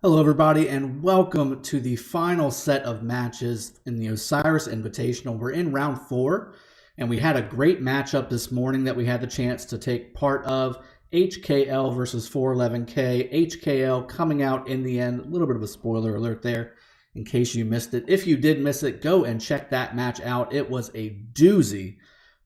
Hello everybody and welcome to the final set of matches in the Osiris Invitational. We're in round 4 and we had a great matchup this morning that we had the chance to take part of. HKL versus 411K. HKL coming out in the end. A little bit of a spoiler alert there in case you missed it. If you did miss it, go and check that match out. It was a doozy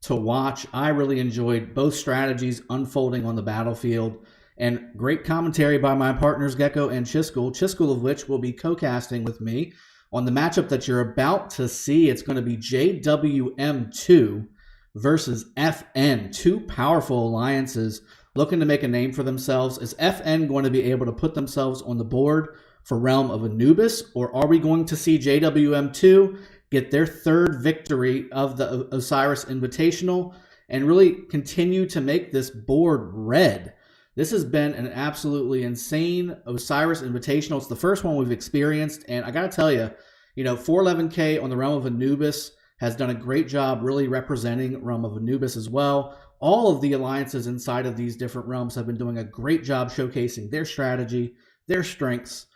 to watch. I really enjoyed both strategies unfolding on the battlefield. And great commentary by my partners Gecko and Chiskel of which will be co-casting with me on the matchup that you're about to see. It's going to be JWM2 versus FN, two powerful alliances looking to make a name for themselves. Is FN going to be able to put themselves on the board for Realm of Anubis, or are we going to see JWM2 get their third victory of the Osiris Invitational and really continue to make this board red? This has been an absolutely insane Osiris Invitational. It's the first one we've experienced, and I got to tell you, 411K on the Realm of Anubis has done a great job really representing Realm of Anubis as well. All of the alliances inside of these different realms have been doing a great job showcasing their strategy, their strengths,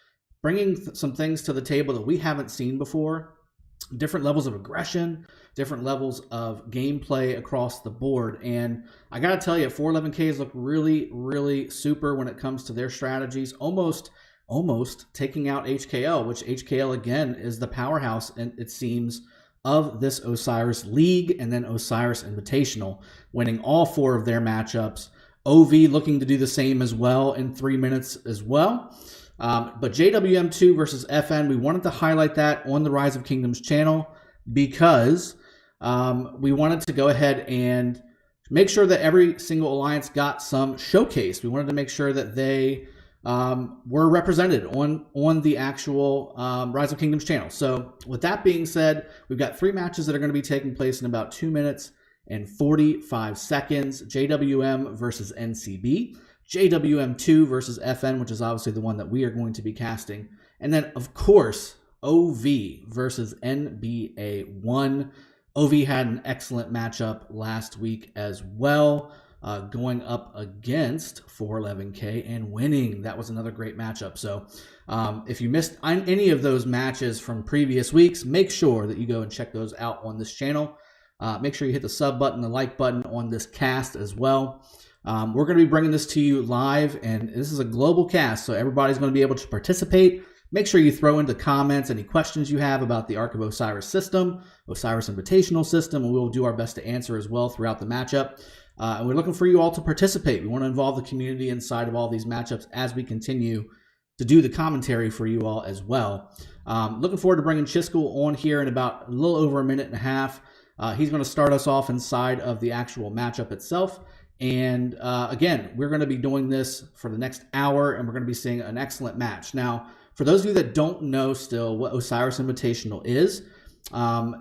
bringing some things to the table that we haven't seen before, different levels of aggression, different levels of gameplay across the board. And I got to tell you, 411Ks look really, really super when it comes to their strategies, almost taking out HKL, which HKL, again, is the powerhouse, and it seems, of this Osiris League and then Osiris Invitational, winning all 4 of their matchups. OV looking to do the same as well in 3 minutes as well. But JWM2 versus FN, we wanted to highlight that on the Rise of Kingdoms channel because we wanted to go ahead and make sure that every single alliance got some showcase. We wanted to make sure that they were represented on the actual Rise of Kingdoms channel. So with that being said, we've got 3 matches that are going to be taking place in about 2 minutes and 45 seconds. JWM versus NCB, JWM2 versus FN, which is obviously the one that we are going to be casting, and then of course OV versus NBA1. OV had an excellent matchup last week as well, going up against 411K and winning. That was another great matchup. So if you missed any of those matches from previous weeks, make sure that you go and check those out on this channel. Make sure you hit the sub button, the like button on this cast as well. We're going to be bringing this to you live, and this is a global cast, so everybody's going to be able to participate. Make sure you throw into comments any questions you have about the Ark of Osiris system, Osiris Invitational system, and we will do our best to answer as well throughout the matchup. And we're looking for you all to participate. We want to involve the community inside of all these matchups as we continue to do the commentary for you all as well. Looking forward to bringing Chiskel on here in about a little over a minute and a half. He's going to start us off inside of the actual matchup itself. And again, we're going to be doing this for the next hour, and we're going to be seeing an excellent match. Now, for those of you that don't know still what Osiris Invitational is,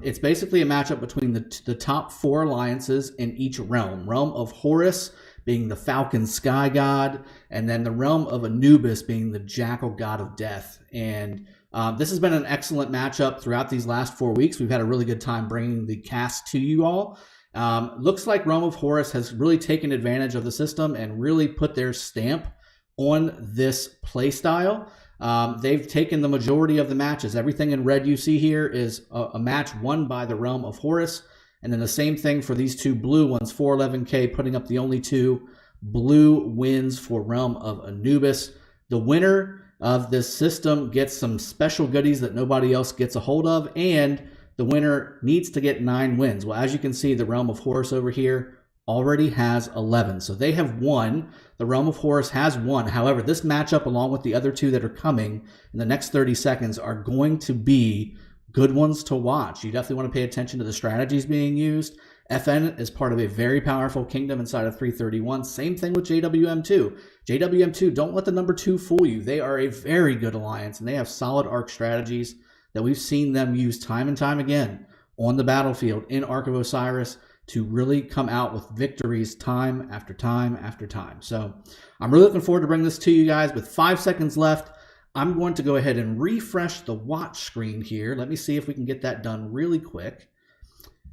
it's basically a matchup between the top 4 alliances in each realm. Realm of Horus being the Falcon Sky God, and then the Realm of Anubis being the Jackal God of Death. And this has been an excellent matchup throughout these last 4 weeks. We've had a really good time bringing the cast to you all. Looks like Realm of Horus has really taken advantage of the system and really put their stamp on this playstyle. They've taken the majority of the matches. Everything in red you see here is a match won by the Realm of Horus. And then the same thing for these 2 blue ones, 411K putting up the only 2 blue wins for Realm of Anubis. The winner of this system gets some special goodies that nobody else gets a hold of, and the winner needs to get 9 wins. Well, as you can see, the Realm of Horus over here already has 11. So they have won. The Realm of Horus has won. However, this matchup, along with the other 2 that are coming in the next 30 seconds, are going to be good ones to watch. You definitely want to pay attention to the strategies being used. FN is part of a very powerful kingdom inside of 331. Same thing with JWM2. JWM2, don't let the number 2 fool you. They are a very good alliance, and they have solid Ark strategies that we've seen them use time and time again on the battlefield in Ark of Osiris to really come out with victories time after time after time. So I'm really looking forward to bringing this to you guys. With 5 seconds left, I'm going to go ahead and refresh the watch screen here. Let me see if we can get that done really quick.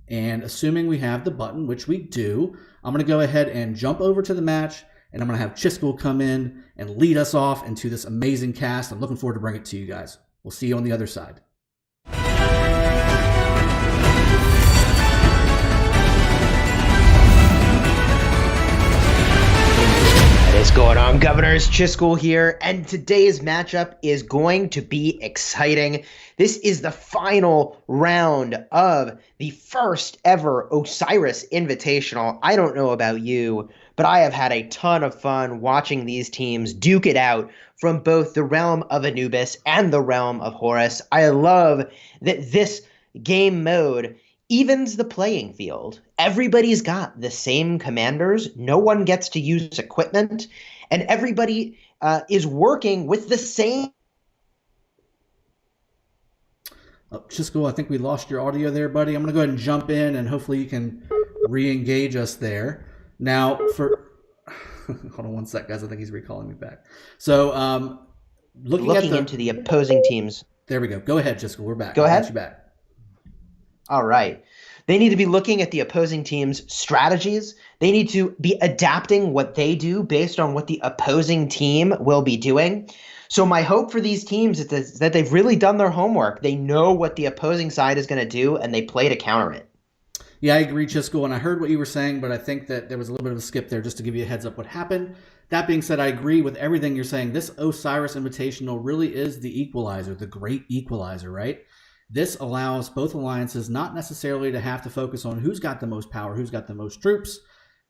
And assuming we have the button, which we do, I'm going to go ahead and jump over to the match, and I'm going to have Chiskel come in and lead us off into this amazing cast. I'm looking forward to bringing it to you guys. We'll see you on the other side. What is going on, Governors? Chiskel here, and today's matchup is going to be exciting. This is the final round of the first ever Osiris Invitational. I don't know about you, but I have had a ton of fun watching these teams duke it out from both the realm of Anubis and the realm of Horus. I love that this game mode evens the playing field. Everybody's got the same commanders. No one gets to use equipment, and everybody is working with the same. Chiskel, I think we lost your audio there, buddy. I'm going to go ahead and jump in, and hopefully you can re-engage us there. Now, Hold on one sec, guys. I think he's recalling me back. So Looking into the opposing teams. There we go. Go ahead, Jessica. We're back. Go ahead. Got you back. All right. They need to be looking at the opposing team's strategies. They need to be adapting what they do based on what the opposing team will be doing. So my hope for these teams is that they've really done their homework. They know what the opposing side is going to do, and they play to counter it. Yeah, I agree, Chisco, and I heard what you were saying, but I think that there was a little bit of a skip there just to give you a heads up what happened. That being said, I agree with everything you're saying. This Osiris Invitational really is the equalizer, the great equalizer, right? This allows both alliances not necessarily to have to focus on who's got the most power, who's got the most troops.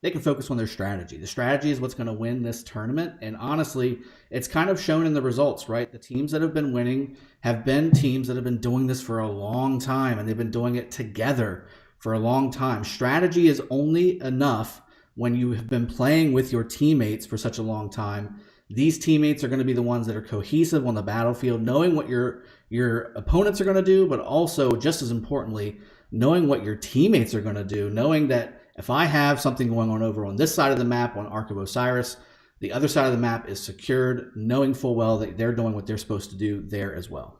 They can focus on their strategy. The strategy is what's going to win this tournament. And honestly, it's kind of shown in the results, right? The teams that have been winning have been teams that have been doing this for a long time, and they've been doing it together for a long time. Strategy is only enough when you have been playing with your teammates for such a long time. These teammates are going to be the ones that are cohesive on the battlefield, knowing what your opponents are going to do, but also, just as importantly, knowing what your teammates are going to do, knowing that if I have something going on over on this side of the map on Ark of Osiris, the other side of the map is secured, knowing full well that they're doing what they're supposed to do there as well.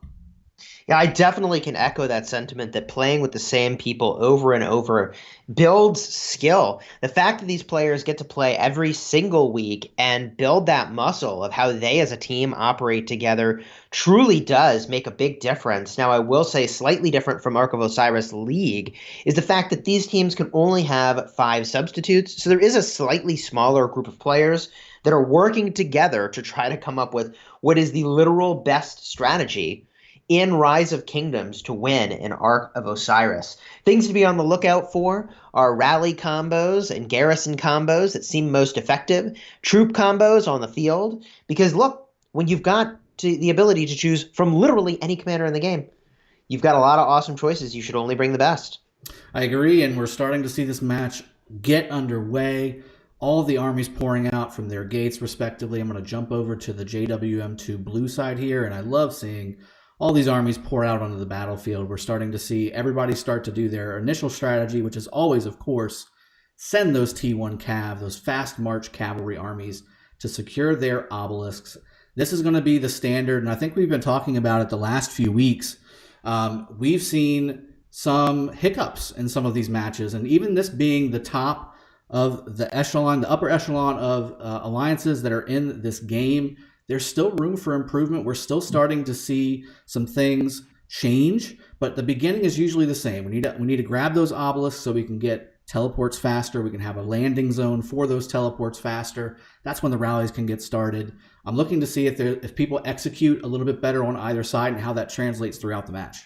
Yeah, I definitely can echo that sentiment that playing with the same people over and over builds skill. The fact that these players get to play every single week and build that muscle of how they as a team operate together truly does make a big difference. Now, I will say slightly different from Ark of Osiris League is the fact that these teams can only have 5 substitutes. So there is a slightly smaller group of players that are working together to try to come up with what is the literal best strategy in Rise of Kingdoms to win in Ark of Osiris. Things to be on the lookout for are rally combos and garrison combos that seem most effective, troop combos on the field, because look, when you've got the ability to choose from literally any commander in the game, you've got a lot of awesome choices. You should only bring the best. I agree, and we're starting to see this match get underway. All the armies pouring out from their gates, respectively. I'm going to jump over to the JWM2 blue side here, and I love seeing all these armies pour out onto the battlefield. We're starting to see everybody start to do their initial strategy, which is always, of course, send those T1 Cav, those fast march cavalry armies to secure their obelisks. This is going to be the standard, and I think we've been talking about it the last few weeks. We've seen some hiccups in some of these matches, and even this being the top of the echelon, the upper echelon of alliances that are in this game, there's still room for improvement. We're still starting to see some things change, but the beginning is usually the same. We need to grab those obelisks so we can get teleports faster. We can have a landing zone for those teleports faster. That's when the rallies can get started. I'm looking to see if people execute a little bit better on either side and how that translates throughout the match.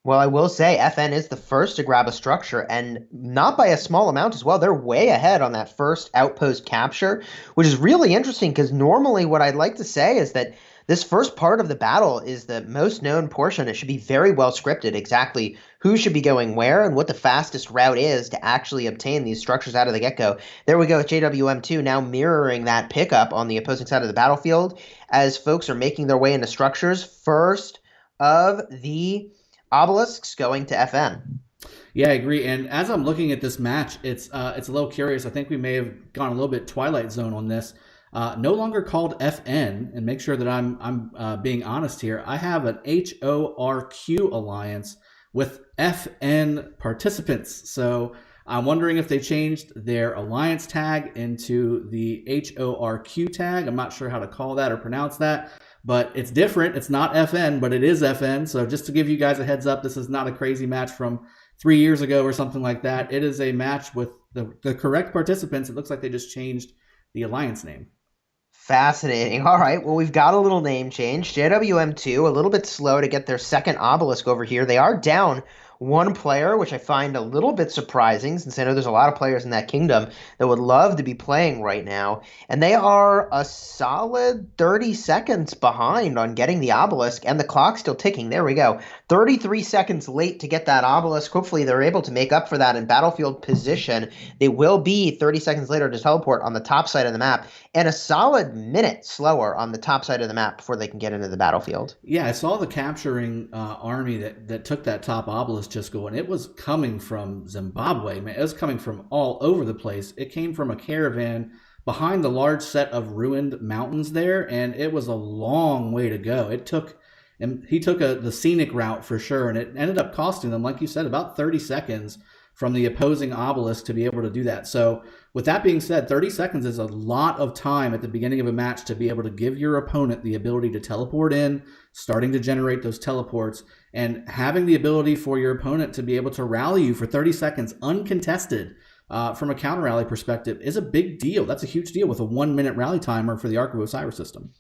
Well, I will say FN is the first to grab a structure, and not by a small amount as well. They're way ahead on that first outpost capture, which is really interesting because normally what I'd like to say is that this first part of the battle is the most known portion. It should be very well scripted exactly who should be going where and what the fastest route is to actually obtain these structures out of the get-go. There we go with JWM2 now mirroring that pickup on the opposing side of the battlefield as folks are making their way into structures. First of the obelisks going to FN. Yeah, I agree. And as I'm looking at this match, it's a little curious. I think we may have gone a little bit Twilight Zone on this. No longer called FN, and make sure that I'm being honest here. I have an HORQ alliance with FN participants. So I'm wondering if they changed their alliance tag into the HORQ tag. I'm not sure how to call that or pronounce that. But it's different. It's not FN, but it is FN. So just to give you guys a heads up, this is not a crazy match from 3 years ago or something like that. It is a match with the correct participants. It looks like they just changed the alliance name. Fascinating. All right. Well, we've got a little name change. JWM2, a little bit slow to get their second obelisk over here. They are down one player, which I find a little bit surprising since I know there's a lot of players in that kingdom that would love to be playing right now. And they are a solid 30 seconds behind on getting the obelisk, and the clock's still ticking. There we go. 33 seconds late to get that obelisk. Hopefully they're able to make up for that in battlefield position. They will be 30 seconds later to teleport on the top side of the map, and a solid minute slower on the top side of the map before they can get into the battlefield. Yeah, I saw the capturing army that took that top obelisk just going. It was coming from Zimbabwe, man. It was coming from all over the place. It came from a caravan behind the large set of ruined mountains there, and it was a long way to go. He took the scenic route for sure, and it ended up costing them, like you said, about 30 seconds from the opposing obelisk to be able to do that. So with that being said, 30 seconds is a lot of time at the beginning of a match to be able to give your opponent the ability to teleport in, starting to generate those teleports, and having the ability for your opponent to be able to rally you for 30 seconds uncontested from a counter rally perspective is a big deal. That's a huge deal with a 1-minute rally timer for the Ark of Osiris system.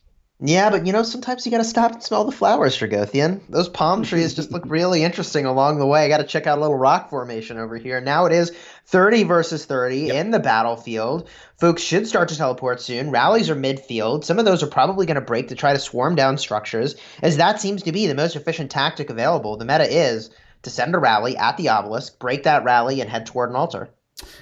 Yeah, but sometimes you got to stop and smell the flowers, Dragothian. Those palm trees just look really interesting along the way. I got to check out a little rock formation over here. Now it is 30 versus 30 in the battlefield. Folks should start to teleport soon. Rallies are midfield. Some of those are probably going to break to try to swarm down structures, as that seems to be the most efficient tactic available. The meta is to send a rally at the obelisk, break that rally, and head toward an altar.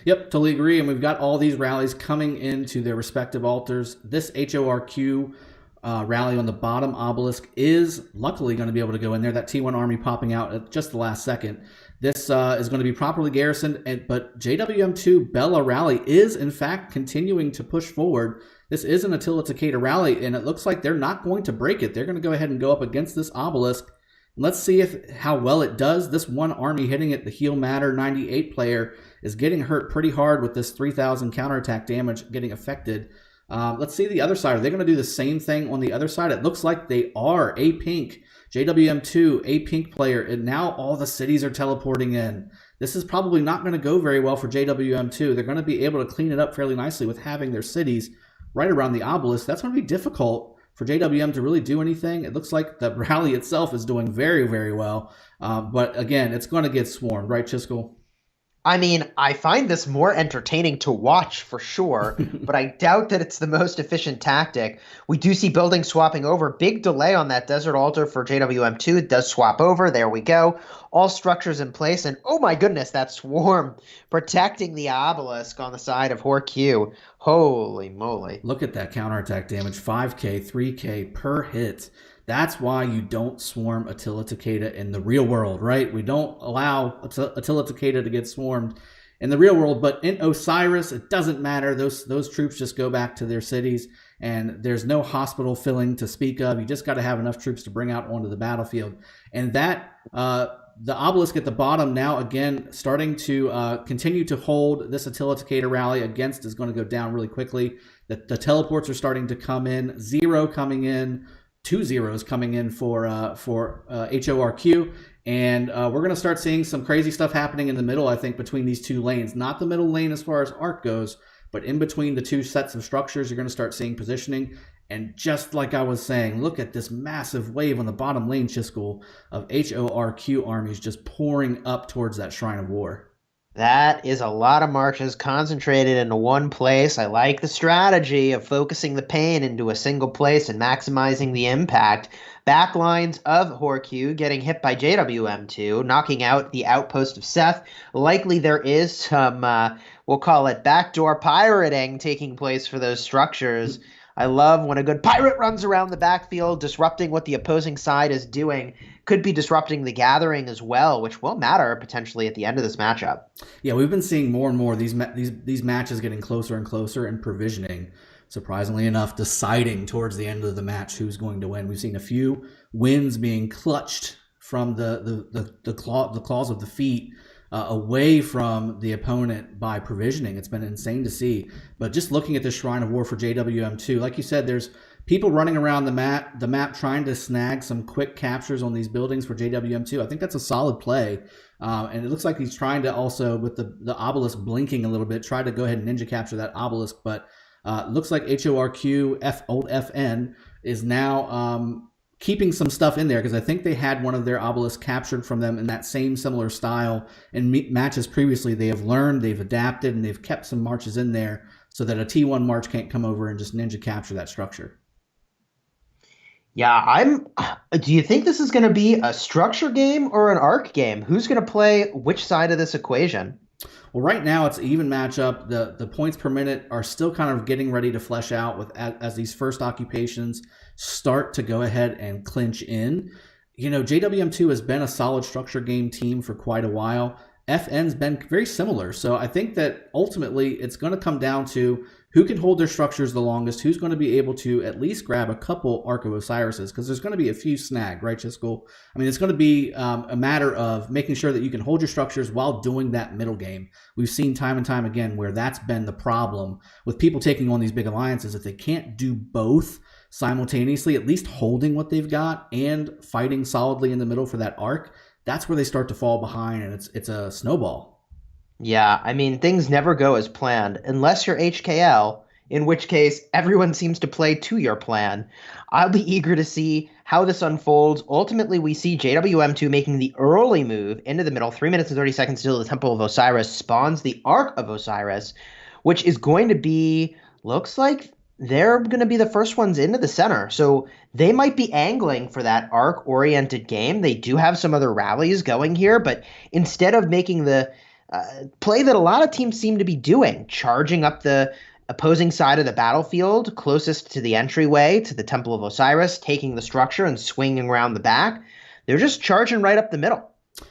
Yep, totally agree. And we've got all these rallies coming into their respective altars. This HORQ rally on the bottom obelisk is luckily going to be able to go in there. That T1 army popping out at just the last second. This is going to be properly garrisoned, but JWM2 Bella rally is in fact continuing to push forward. This is an Attila Takeda rally, and it looks like they're not going to break it. They're going to go ahead and go up against this obelisk. Let's see how well it does. This one army hitting it, the Heal Matter 98 player, is getting hurt pretty hard with this 3,000 counterattack damage getting affected. Let's see the other side. Are they going to do the same thing on the other side? It looks like they are. A pink, JWM2, a pink player, and now all the cities are teleporting in. This is probably not going to go very well for JWM2. They're going to be able to clean it up fairly nicely with having their cities right around the obelisk. That's going to be difficult for JWM to really do anything. It looks like the rally itself is doing very, very well. But again, it's going to get swarmed, right, Chiskel? I mean, I find this more entertaining to watch for sure, but I doubt that it's the most efficient tactic. We do see buildings swapping over. Big delay on that desert altar for JWM2. It does swap over. There we go. All structures in place. And oh my goodness, that swarm protecting the obelisk on the side of HORQ. Holy moly. Look at that counterattack damage. 5K, 3K per hit. That's why you don't swarm Attila Takeda in the real world, right? We don't allow Attila Takeda to get swarmed in the real world, but in Osiris, it doesn't matter. Those troops just go back to their cities, and there's no hospital filling to speak of. You just got to have enough troops to bring out onto the battlefield. And that the obelisk at the bottom now, again, starting to continue to hold this Attila Takeda rally against is going to go down really quickly. The teleports are starting to come in. 0 coming in. 2 zeros coming in for HORQ, and we're going to start seeing some crazy stuff happening in the middle, I think, between these two lanes. Not the middle lane as far as Ark goes, but in between the two sets of structures, you're going to start seeing positioning. And just like I was saying, look at this massive wave on the bottom lane, Chiskel, of HORQ armies just pouring up towards that Shrine of War. That is a lot of marches concentrated into one place. I like the strategy of focusing the pain into a single place and maximizing the impact. Backlines of HORQ getting hit by JWM2, knocking out the outpost of Seth. Likely there is some, we'll call it backdoor pirating taking place for those structures. I love when a good pirate runs around the backfield, disrupting what the opposing side is doing. Could be disrupting the gathering as well, which will matter potentially at the end of this matchup. Yeah, we've been seeing more and more these matches getting closer and closer, and provisioning, surprisingly enough, deciding towards the end of the match who's going to win. We've seen a few wins being clutched from the claws of the feet away from the opponent by provisioning. It's been insane to see. But just looking at the Shrine of War for JWM2, like you said, there's people running around the map trying to snag some quick captures on these buildings for JWM2. I think that's a solid play. And it looks like he's trying to also, with the obelisk blinking a little bit, try to go ahead and ninja capture that obelisk. But looks like HORQ, old FN, is now keeping some stuff in there, because I think they had one of their obelisks captured from them in that same similar style in matches previously. They have learned, they've adapted, and they've kept some marches in there so that a T1 march can't come over and just ninja capture that structure. Yeah, do you think this is going to be a structure game or an arc game? Who's going to play which side of this equation? Well, right now it's an even matchup. The points per minute are still kind of getting ready to flesh out as these first occupations start to go ahead and clinch in. JWM2 has been a solid structure game team for quite a while. FN's been very similar. So I think that ultimately it's going to come down to who can hold their structures the longest, who's going to be able to at least grab a couple Ark of Osiris's, because there's going to be a few snag, right, Chisco? I mean, it's going to be a matter of making sure that you can hold your structures while doing that middle game. We've seen time and time again where that's been the problem with people taking on these big alliances. If they can't do both simultaneously, at least holding what they've got and fighting solidly in the middle for that Ark, that's where they start to fall behind, and it's a snowball. Yeah, I mean, things never go as planned unless you're HKL, in which case everyone seems to play to your plan. I'll be eager to see how this unfolds. Ultimately, we see JWM2 making the early move into the middle. 3 minutes and 30 seconds till the Temple of Osiris spawns the Ark of Osiris, which is going to be, looks like they're going to be the first ones into the center. So they might be angling for that Ark-oriented game. They do have some other rallies going here, but instead of making the play that a lot of teams seem to be doing, charging up the opposing side of the battlefield closest to the entryway to the Temple of Osiris, taking the structure and swinging around the back. They're just charging right up the middle.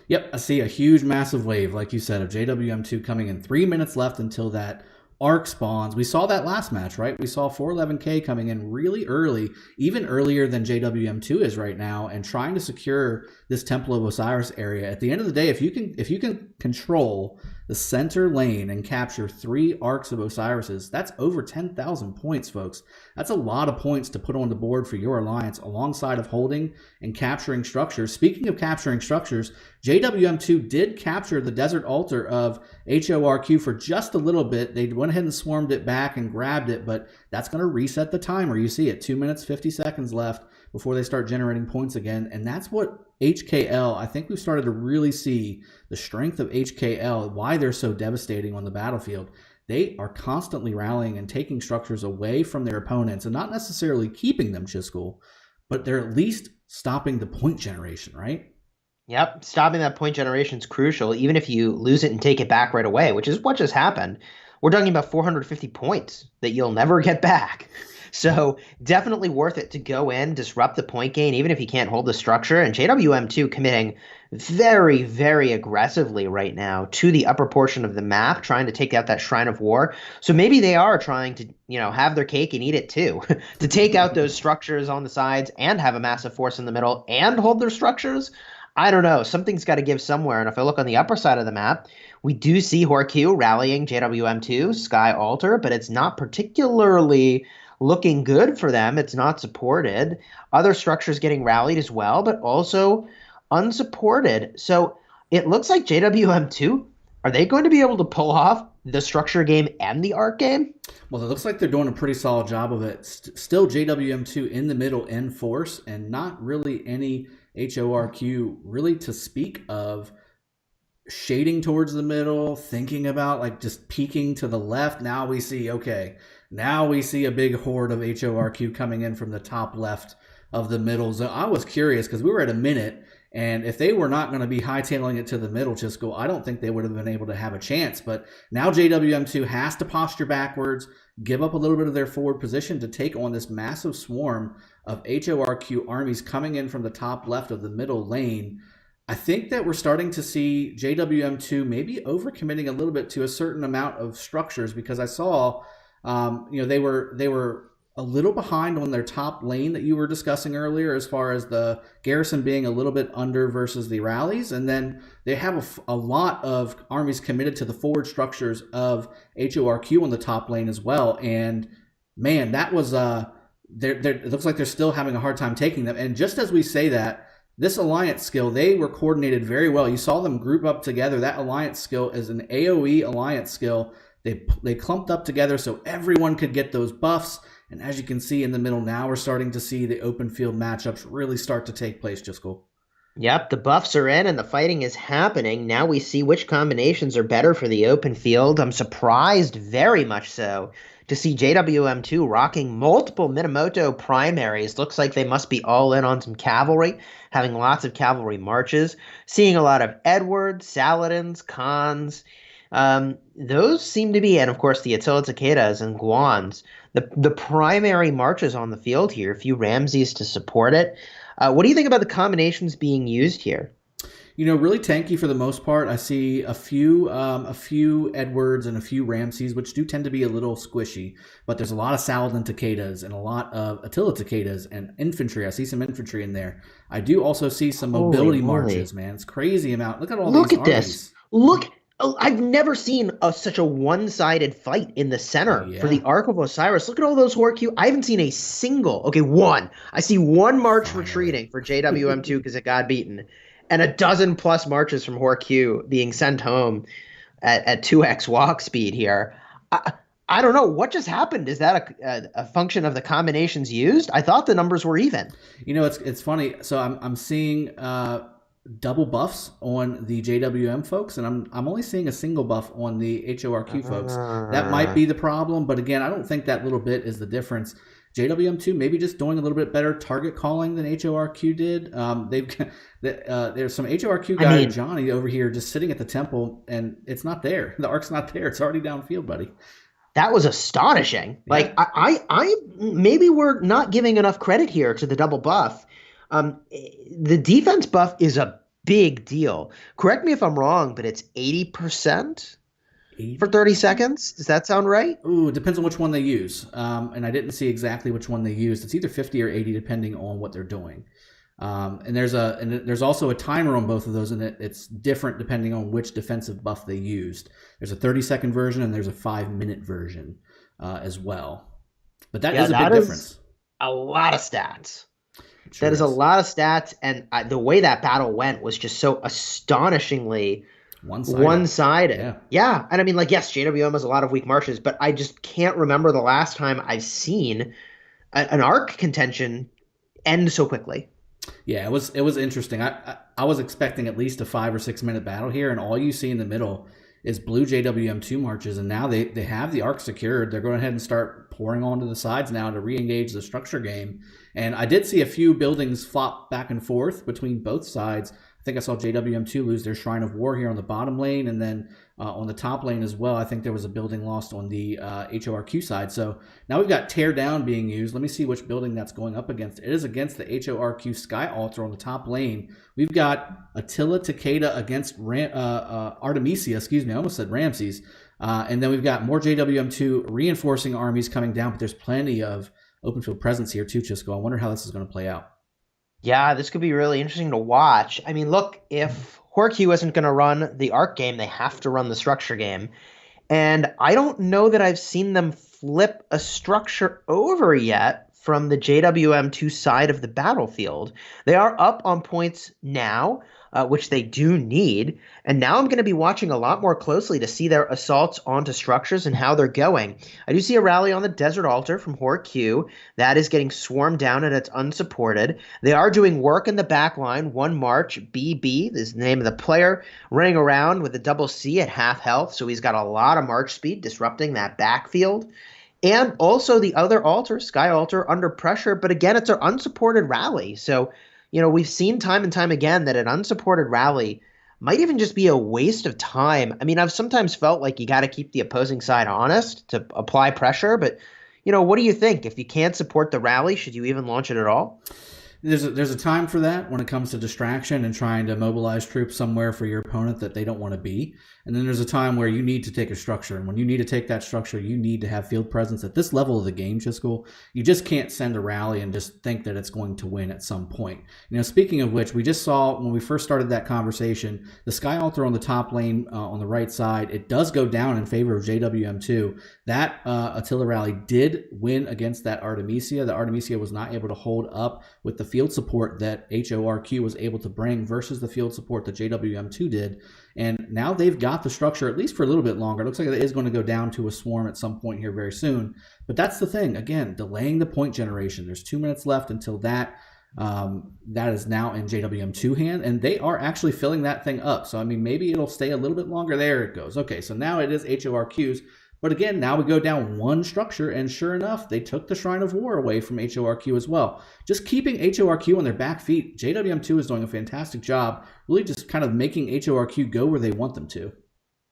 Yep, I see a huge, massive wave, like you said, of JWM2 coming in. 3 minutes left until that Ark spawns. We saw that last match, right? We saw 411K coming in really early, even earlier than JWM2 is right now, and trying to secure this Temple of Osiris area. At the end of the day, if you can control the center lane and capture 3 Arks of Osiris's, that's over 10,000 points, folks. That's a lot of points to put on the board for your alliance, alongside of holding and capturing structures. Speaking of capturing structures, JWM2 did capture the desert altar of HORQ for just a little bit. They went ahead and swarmed it back and grabbed it, but that's going to reset the timer. You see it, 2 minutes, 50 seconds left before they start generating points again. And that's what HKL, I think we've started to really see the strength of HKL, why they're so devastating on the battlefield. They are constantly rallying and taking structures away from their opponents, and not necessarily keeping them, Chisco, but they're at least stopping the point generation, right? Yep, stopping that point generation is crucial, even if you lose it and take it back right away, which is what just happened. We're talking about 450 points that you'll never get back. So definitely worth it to go in, disrupt the point gain, even if you can't hold the structure. And JWM2 committing very, very aggressively right now to the upper portion of the map, trying to take out that Shrine of War. So maybe they are trying to, have their cake and eat it too, to take out those structures on the sides and have a massive force in the middle and hold their structures. I don't know. Something's got to give somewhere. And if I look on the upper side of the map, we do see HORQ rallying JWM2, Sky Altar, but it's not particularly looking good for them. It's not supported. Other structures getting rallied as well, but also unsupported. So it looks like JWM2, are they going to be able to pull off the structure game and the Ark game? Well, it looks like they're doing a pretty solid job of it. Still JWM2 in the middle in force, and not really any HORQ really to speak of, shading towards the middle, thinking about like just peeking to the left. Now we see a big horde of HORQ coming in from the top left of the middle zone. I was curious because we were at a minute, and if they were not going to be hightailing it to the middle, Chisco, I don't think they would have been able to have a chance. But now JWM2 has to posture backwards, give up a little bit of their forward position to take on this massive swarm of HORQ armies coming in from the top left of the middle lane. I think that we're starting to see JWM2 maybe overcommitting a little bit to a certain amount of structures, because I saw, they were a little behind on their top lane that you were discussing earlier, as far as the garrison being a little bit under versus the rallies, and then they have a lot of armies committed to the forward structures of HORQ on the top lane as well. And man, that was it looks like they're still having a hard time taking them. And just as we say that, this alliance skill, they were coordinated very well. You saw them group up together. That alliance skill is an AoE alliance skill. They clumped up together so everyone could get those buffs. And as you can see in the middle now, we're starting to see the open field matchups really start to take place, Jisco. Yep, the buffs are in and the fighting is happening. Now we see which combinations are better for the open field. I'm surprised, very much so, to see JWM2 rocking multiple Minamoto primaries. Looks like they must be all in on some cavalry, having lots of cavalry marches. Seeing a lot of Edwards, Saladins, Khans. Those seem to be, and of course the Attila Takedas and Guans, the primary marches on the field here. A few Ramses to support it. What do you think about the combinations being used here? Really tanky for the most part. I see a few Edwards and a few Ramses, which do tend to be a little squishy. But there's a lot of Saladin Takedas and a lot of Attila Takedas and infantry. I see some infantry in there. I do also see some mobility marches, man. It's crazy amount. Look at all Look these at armies. this. Look. Oh, I've never seen such a one-sided fight in the center for the Ark of Osiris. Look at all those Horq. I haven't seen a single. Okay, one. I see one march retreating for JWM2 because it got beaten, and a dozen plus marches from Horq being sent home at 2x walk speed here. I don't know what just happened. Is that a function of the combinations used? I thought the numbers were even. It's funny. So I'm seeing double buffs on the JWM folks, and I'm only seeing a single buff on the HORQ folks. That might be the problem, but again, I don't think that little bit is the difference. JWM2 maybe just doing a little bit better target calling than HORQ did. There's some HORQ guy, Johnny, over here just sitting at the temple, and it's not there. The Ark's not there. It's already downfield, buddy. That was astonishing. Yeah. Like I maybe we're not giving enough credit here to the double buff. The defense buff is a big deal. Correct me if I'm wrong, but it's 80% for 30 seconds. Does that sound right? Ooh, it depends on which one they use. And I didn't see exactly which one they used. It's either 50 or 80 depending on what they're doing. And there's also a timer on both of those, and it's different depending on which defensive buff they used. There's a 30-second version and there's a 5-minute version as well. But that is a big difference. A lot of stats. That is a lot of stats, and the way that battle went was just so astonishingly one-sided. Yeah, and I mean, like, yes, JWM has a lot of weak marches, but I just can't remember the last time I've seen an Ark contention end so quickly. Yeah, it was interesting. I was expecting at least a 5 or 6 minute battle here, and all you see in the middle is blue JWM2 marches, and now they have the Ark secured. They're going ahead and start pouring onto the sides now to re-engage the structure game. And I did see a few buildings flop back and forth between both sides. I think I saw JWM2 lose their Shrine of War here on the bottom lane, and then on the top lane as well, I think there was a building lost on the HORQ side. So now we've got Tear Down being used. Let me see which building that's going up against. It is against the HORQ Sky Altar on the top lane. We've got Attila Takeda against Artemisia, excuse me, I almost said Ramses. And then we've got more JWM2 reinforcing armies coming down, but there's plenty of open field presence here too, Chisco. I wonder how this is going to play out. Yeah, this could be really interesting to watch. I mean, look, if Horq isn't going to run the Ark game, they have to run the structure game. And I don't know that I've seen them flip a structure over yet from the JWM2 side of the battlefield. They are up on points now, which they do need. And now I'm going to be watching a lot more closely to see their assaults onto structures and how they're going. I do see a rally on the Desert Altar from Horq. That is getting swarmed down and it's unsupported. They are doing work in the back line. One March, BB, this is the name of the player, running around with a double C at half health. So he's got a lot of march speed, disrupting that backfield. And also the other altar, Sky Altar, under pressure. But again, it's an unsupported rally. So we've seen time and time again that an unsupported rally might even just be a waste of time. I mean, I've sometimes felt like you got to keep the opposing side honest to apply pressure. But, what do you think? If you can't support the rally, should you even launch it at all? There's a time for that when it comes to distraction and trying to mobilize troops somewhere for your opponent that they don't want to be. And then there's a time where you need to take a structure. And when you need to take that structure, you need to have field presence. At this level of the game, Chisco, you just can't send a rally and just think that it's going to win at some point. Speaking of which, we just saw when we first started that conversation, the Sky Altar on the top lane on the right side, it does go down in favor of JWM2. That Attila rally did win against that Artemisia. The Artemisia was not able to hold up with the field support that HORQ was able to bring versus the field support that JWM2 did. And now they've got the structure, at least for a little bit longer. It looks like it is going to go down to a swarm at some point here very soon. But that's the thing. Again, delaying the point generation. There's 2 minutes left until that is now in JWM2 hand, and they are actually filling that thing up. So, I mean, maybe it'll stay a little bit longer. There it goes. Okay, so now it is HORQ's. But again, now we go down one structure, and sure enough, they took the Shrine of War away from HORQ as well. Just keeping HORQ on their back feet, JWM2 is doing a fantastic job, really just kind of making HORQ go where they want them to.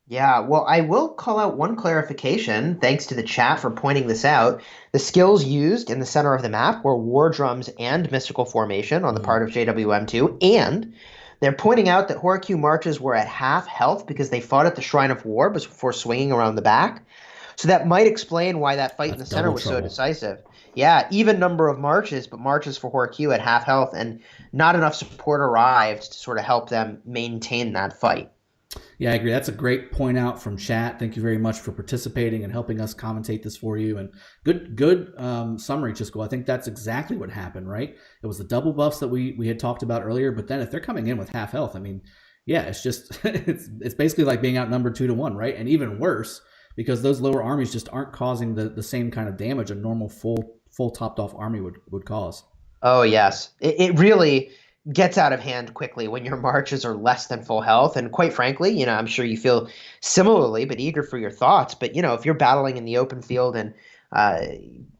Yeah, well, I will call out one clarification, thanks to the chat for pointing this out. The skills used in the center of the map were War Drums and Mystical Formation on the part of JWM2, and They're pointing out that Horikyu marches were at half health because they fought at the Shrine of War before swinging around the back. So that might explain why that fight in That's the center double was so trouble. decisive. Yeah, even number of marches, but marches for Horikyu at half health, and not enough support arrived to sort of help them maintain that fight. Yeah, I agree. That's a great point out from chat. Thank you very much for participating and helping us commentate this for you. And good summary, Chisco. I think that's exactly what happened, right? It was the double buffs that we had talked about earlier. But then if they're coming in with half health, I mean, yeah, it's just it's basically like being outnumbered 2-1, right? And even worse because those lower armies just aren't causing the same kind of damage a normal full topped off army would cause. Oh, yes. It really gets out of hand quickly when your marches are less than full health. And quite frankly, I'm sure you feel similarly, but eager for your thoughts. But, if you're battling in the open field and uh,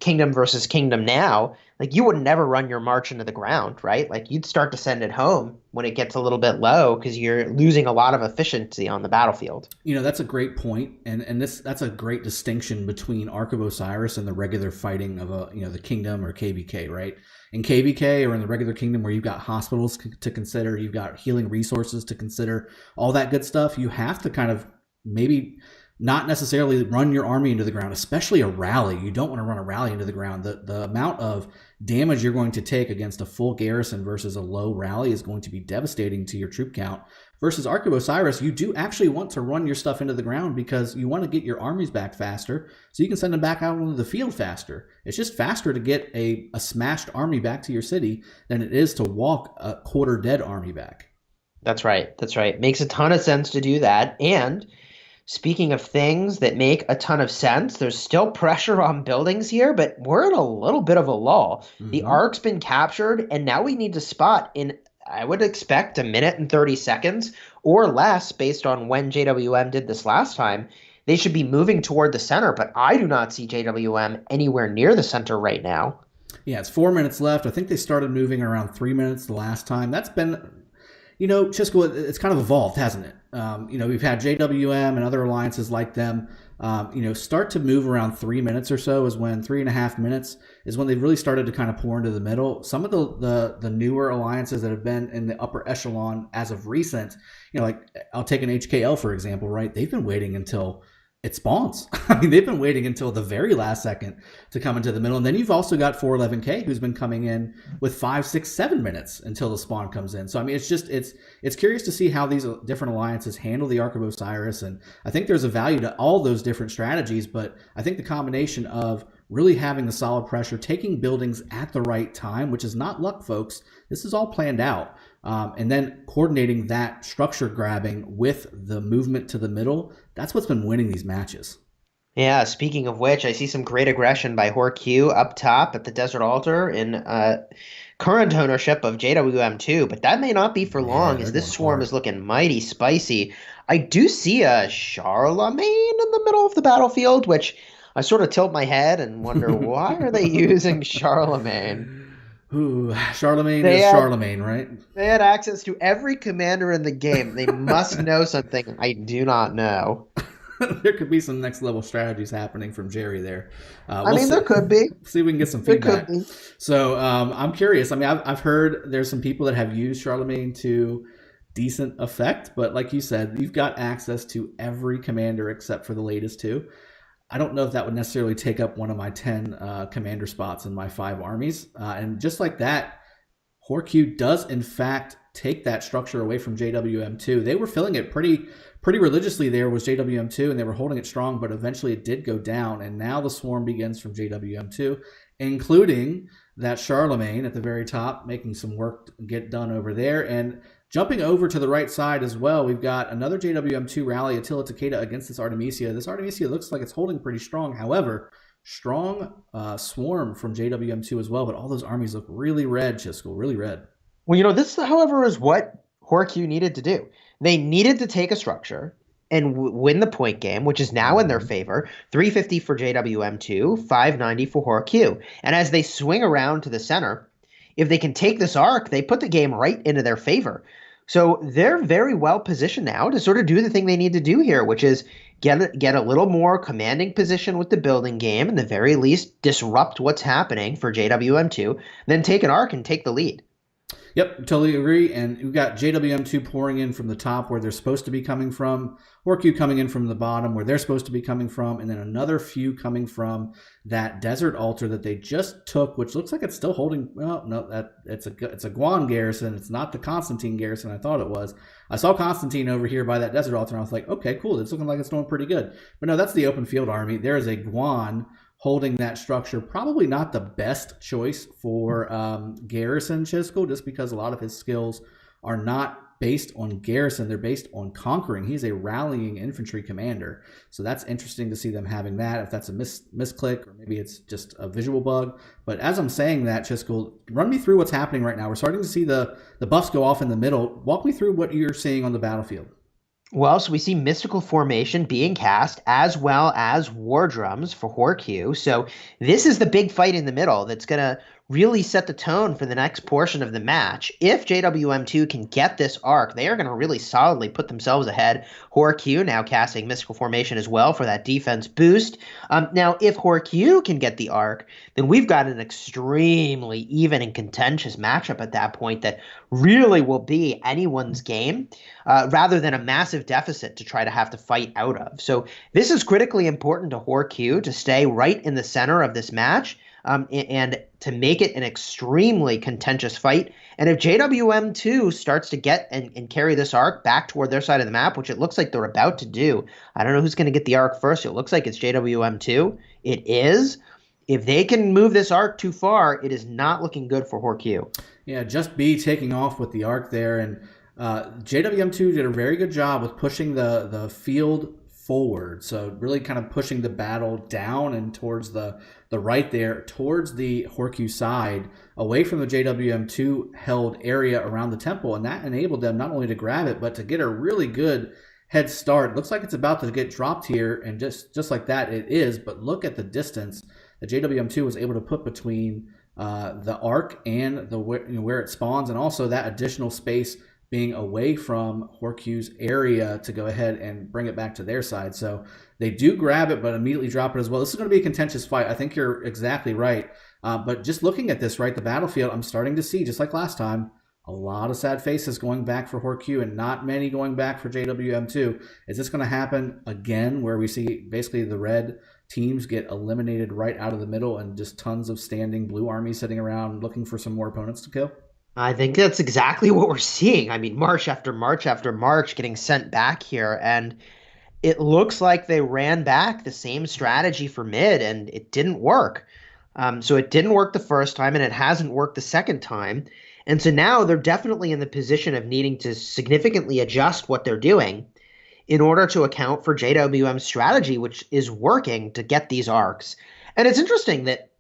kingdom versus kingdom now, like you would never run your march into the ground, right? Like you'd start to send it home when it gets a little bit low because you're losing a lot of efficiency on the battlefield. That's a great point, and that's a great distinction between Ark of Osiris and the regular fighting of the kingdom or KVK, right? In KVK or in the regular kingdom where you've got hospitals to consider, you've got healing resources to consider, all that good stuff, you have to kind of maybe not necessarily run your army into the ground, especially a rally. You don't want to run a rally into the ground. The amount of damage you're going to take against a full garrison versus a low rally is going to be devastating to your troop count. Versus Ark of Osiris, you do actually want to run your stuff into the ground because you want to get your armies back faster so you can send them back out onto the field faster. It's just faster to get a smashed army back to your city than it is to walk a quarter dead army back. That's right. That's right. Makes a ton of sense to do that. And speaking of things that make a ton of sense, there's still pressure on buildings here, but we're in a little bit of a lull. The Mm-hmm. Ark's been captured, and now we need to spot in, I would expect, a minute and 30 seconds or less based on when JWM did this last time. They should be moving toward the center, but I do not see JWM anywhere near the center right now. Yeah, it's 4 minutes left. I think they started moving around 3 minutes the last time. That's been Chisco, it's kind of evolved, hasn't it? We've had JWM and other alliances like them, start to move around 3 minutes or so is when 3.5 minutes is when they've really started to kind of pour into the middle. Some of the newer alliances that have been in the upper echelon as of recent, like I'll take an HKL, for example, right? They've been waiting until it spawns. I mean, they've been waiting until the very last second to come into the middle. And then you've also got 411K who's been coming in with 5, 6, 7 minutes until the spawn comes in. So, I mean, it's curious to see how these different alliances handle the Ark of Osiris. And I think there's a value to all those different strategies, but I think the combination of really having the solid pressure, taking buildings at the right time, which is not luck, folks. This is all planned out. And then coordinating that structure grabbing with the movement to the middle, that's what's been winning these matches. Yeah, speaking of which, I see some great aggression by Horikyu up top at the Desert Altar in current ownership of JWM2, but that may not be for long they're as this going swarm hard. is looking mighty spicy. I do see a Charlemagne in the middle of the battlefield, which I sort of tilt my head and wonder why are they using Charlemagne? Ooh, Charlemagne They is had Charlemagne, right? they had access to every commander in the game. They must know something I do not know. There could be some next level strategies happening from Jerry there. I We'll mean, see, there could be. see if we can get some There could feedback. be. So I'm curious. I mean, I've heard there's some people that have used Charlemagne to decent effect, but like you said, you've got access to every commander except for the latest two. I don't know if that would necessarily take up one of my 10 commander spots in my 5 armies. And just like that, Horikyu does in fact take that structure away from JWM2. They were filling it pretty religiously there was JWM2, and they were holding it strong, but eventually it did go down, and now the swarm begins from JWM2, including that Charlemagne at the very top, making some work get done over there. And jumping over to the right side as well, we've got another JWM2 rally, Attila Takeda against this Artemisia. This Artemisia looks like it's holding pretty strong. However, strong swarm from JWM2 as well, but all those armies look really red, Chisco, really red. Well, this, however, is what Horikyu needed to do. They needed to take a structure and win the point game, which is now in their Mhm. favor. 350 for JWM2, 590 for Horikyu. And as they swing around to the center, if they can take this arc, they put the game right into their favor. So they're very well positioned now to sort of do the thing they need to do here, which is get a little more commanding position with the building game, and the very least disrupt what's happening for JWM2, then take an arc and take the lead. Yep, totally agree. And we've got JWM2 pouring in from the top where they're supposed to be coming from, HORQ coming in from the bottom where they're supposed to be coming from, and then another few coming from that desert altar that they just took, which looks like it's still holding. Well, no, it's a Guan garrison. It's not the Constantine garrison I thought it was. I saw Constantine over here by that desert altar, and I was like, okay, cool. It's looking like it's doing pretty good. But no, that's the open field army. There is a Guan holding that structure. Probably not the best choice for Garrison Chisco, just because a lot of his skills are not based on garrison. They're based on conquering. He's a rallying infantry commander. So that's interesting to see them having that, if that's a misclick or maybe it's just a visual bug. But as I'm saying that, Chisco, run me through what's happening right now. We're starting to see the buffs go off in the middle. Walk me through what you're seeing on the battlefield. Well, so we see Mystical Formation being cast as well as War Drums for HORQ. So this is the big fight in the middle that's going to really set the tone for the next portion of the match. If JWM2 can get this arc, they are going to really solidly put themselves ahead. HORQ now casting Mystical Formation as well for that defense boost. Now, if HORQ can get the arc, then we've got an extremely even and contentious matchup at that point that really will be anyone's game, rather than a massive deficit to try to have to fight out of. So this is critically important to HORQ to stay right in the center of this match, and to make it an extremely contentious fight. And if JWM2 starts to get and carry this arc back toward their side of the map, which it looks like they're about to do, I don't know who's going to get the arc first. It looks like it's JWM2. It is. If they can move this arc too far, it is not looking good for HORQ. Yeah, just B taking off with the arc there. And JWM2 did a very good job with pushing the field forward. So really kind of pushing the battle down and towards the right there, towards the HORQ side, away from the JWM2 held area around the temple. And that enabled them not only to grab it, but to get a really good head start. Looks like it's about to get dropped here. And just like that, it is. But look at the distance that JWM2 was able to put between the arc and where it spawns, and also that additional space being away from HORQ's area to go ahead and bring it back to their side. So they do grab it, but immediately drop it as well. This is going to be a contentious fight. I think you're exactly right. But just looking at this, right, the battlefield, I'm starting to see, just like last time, a lot of sad faces going back for HORQ and not many going back for JWM2. Is this going to happen again, where we see basically the red teams get eliminated right out of the middle and just tons of standing blue armies sitting around looking for some more opponents to kill? I think that's exactly what we're seeing. I mean, March after March after March getting sent back here, and it looks like they ran back the same strategy for mid, and it didn't work. So it didn't work the first time, and it hasn't worked the second time. And so now they're definitely in the position of needing to significantly adjust what they're doing in order to account for JWM's strategy, which is working to get these arcs. And it's interesting that,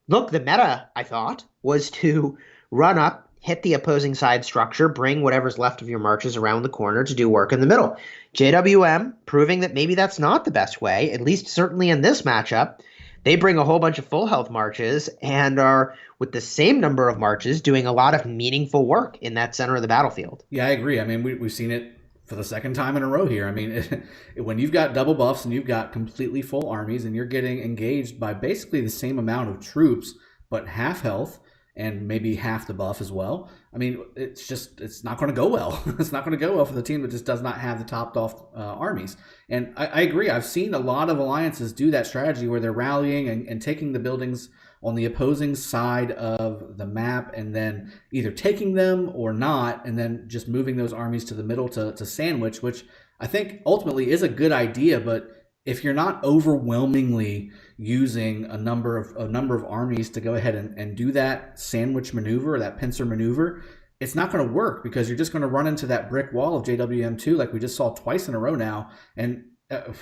look, the meta, I thought, was to run up, hit the opposing side structure, bring whatever's left of your marches around the corner to do work in the middle. JWM proving that maybe that's not the best way, at least certainly in this matchup. They bring a whole bunch of full health marches and are, with the same number of marches, doing a lot of meaningful work in that center of the battlefield. Yeah, I agree. I mean, we've seen it for the second time in a row here. I mean, when you've got double buffs and you've got completely full armies and you're getting engaged by basically the same amount of troops, but half health, and maybe half the buff as well. I mean, it's not going to go well. It's not going to go well for the team that just does not have the topped off armies. And I agree. I've seen a lot of alliances do that strategy where they're rallying and taking the buildings on the opposing side of the map and then either taking them or not, and then just moving those armies to the middle to sandwich, which I think ultimately is a good idea. But if you're not overwhelmingly using a number of armies to go ahead and do that sandwich maneuver, or that pincer maneuver, it's not going to work, because you're just going to run into that brick wall of JWM2 like we just saw twice in a row now. And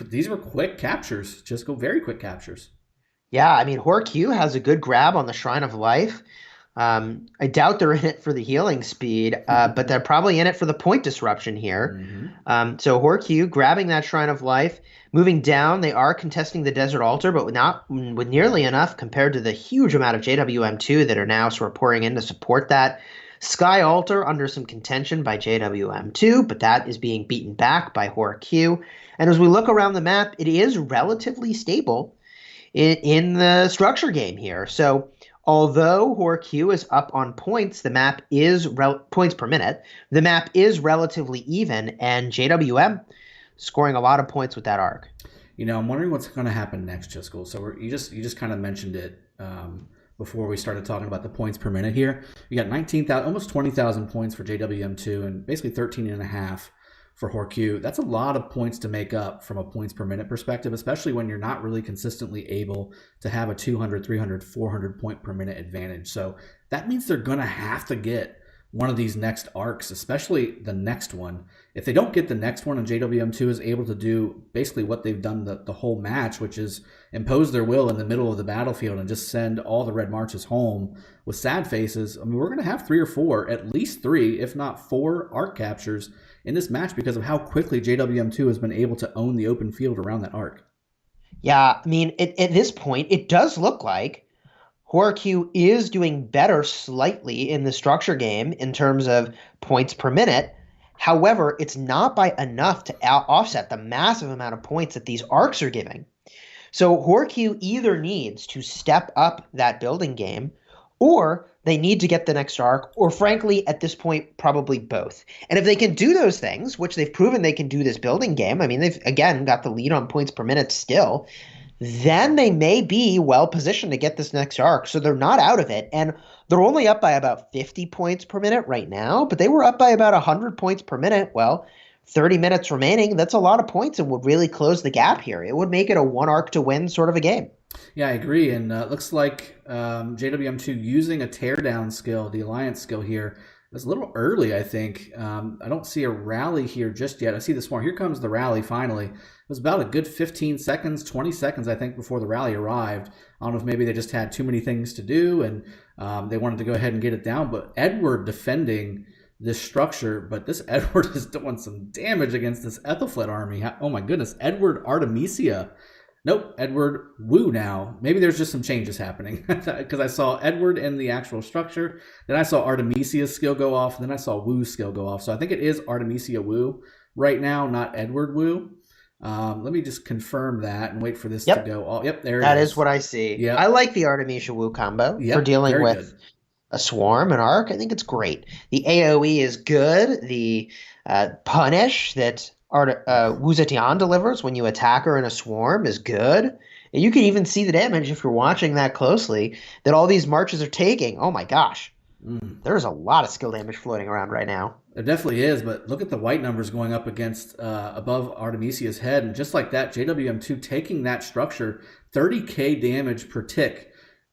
these were quick captures, just go very quick captures. Yeah, I mean, HORQ has a good grab on the Shrine of Life. I doubt they're in it for the healing speed, but they're probably in it for the point disruption here. Mm-hmm. So HORQ grabbing that Shrine of Life, moving down. They are contesting the Desert Altar, but not with nearly enough compared to the huge amount of JWM2 that are now sort of pouring in to support that. Sky Altar under some contention by JWM2, but that is being beaten back by HORQ. And as we look around the map, it is relatively stable in the structure game here. So Although HorQ is up on points, the map is points per minute. The map is relatively even, and JWM scoring a lot of points with that arc. I'm wondering what's going to happen next, Chiskel. So you just kind of mentioned it before we started talking about the points per minute here. You got 19,000, almost 20,000 points for JWM2, and basically 13 and a half for HorQ. That's a lot of points to make up from a points per minute perspective, especially when you're not really consistently able to have a 200, 300, 400 point per minute advantage. So that means they're going to have to get one of these next arcs, especially the next one. If they don't get the next one and JWM2 is able to do basically what they've done the whole match, which is impose their will in the middle of the battlefield and just send all the red marches home with sad faces, I mean, we're going to have 3 or 4, at least 3, if not 4 arc captures in this match because of how quickly JWM2 has been able to own the open field around that arc. Yeah, I mean, at this point, it does look like HorQ is doing better slightly in the structure game in terms of points per minute. However, it's not by enough to offset the massive amount of points that these arcs are giving. So HorQ either needs to step up that building game, or they need to get the next arc, or frankly, at this point, probably both. And if they can do those things, which they've proven they can do this building game, I mean, they've, again, got the lead on points per minute still, then they may be well positioned to get this next arc. So they're not out of it. And they're only up by about 50 points per minute right now, but they were up by about 100 points per minute. Well, 30 minutes remaining, that's a lot of points and would really close the gap here. It would make it a one arc to win sort of a game. Yeah, I agree. And it looks like JWM2 using a teardown skill, the alliance skill here, it's a little early, I think. I don't see a rally here just yet. I see this more. Here comes the rally finally. It was about a good 15 seconds, 20 seconds, I think, before the rally arrived. I don't know if maybe they just had too many things to do and they wanted to go ahead and get it down. But Edward defending this structure, but this Edward is doing some damage against this Ethelflaed army. Oh my goodness, Edward Artemisia. Nope, Edward Wu now. Maybe there's just some changes happening because I saw Edward in the actual structure. Then I saw Artemisia's skill go off. And then I saw Wu's skill go off. So I think it is Artemisia Wu right now, not Edward Wu. Let me just confirm that and wait for this to go off. Yep, there it is. That is what I see. Yep. I like the Artemisia Wu combo for dealing with a swarm, an arc. I think it's great. The AoE is good. The punish that Wu Zetian delivers when you attack her in a swarm is good. And you can even see the damage if you're watching that closely that all these marches are taking. Oh my gosh. There's a lot of skill damage floating around right now. There definitely is, but look at the white numbers going up against above Artemisia's head. And just like that, JWM2 taking that structure, 30k damage per tick.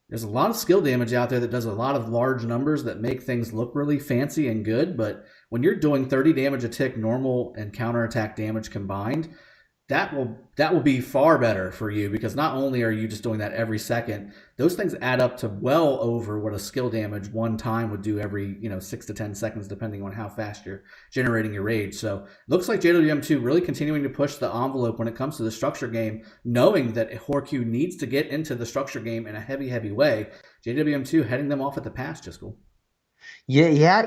There's a lot of skill damage out there that does a lot of large numbers that make things look really fancy and good, but when you're doing 30 damage a tick, normal and counterattack damage combined, that will be far better for you because not only are you just doing that every second, those things add up to well over what a skill damage one time would do every 6 to 10 seconds, depending on how fast you're generating your rage. So looks like JWM2 really continuing to push the envelope when it comes to the structure game, knowing that HorQ needs to get into the structure game in a heavy, heavy way. JWM2 heading them off at the pass, Jiskel. Yeah,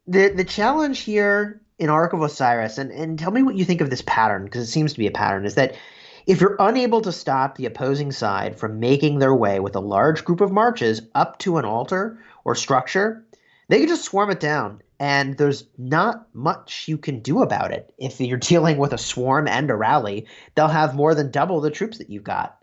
the challenge here in Ark of Osiris, and tell me what you think of this pattern, because it seems to be a pattern, is that if you're unable to stop the opposing side from making their way with a large group of marches up to an altar or structure, they can just swarm it down, and there's not much you can do about it. If you're dealing with a swarm and a rally, they'll have more than double the troops that you've got.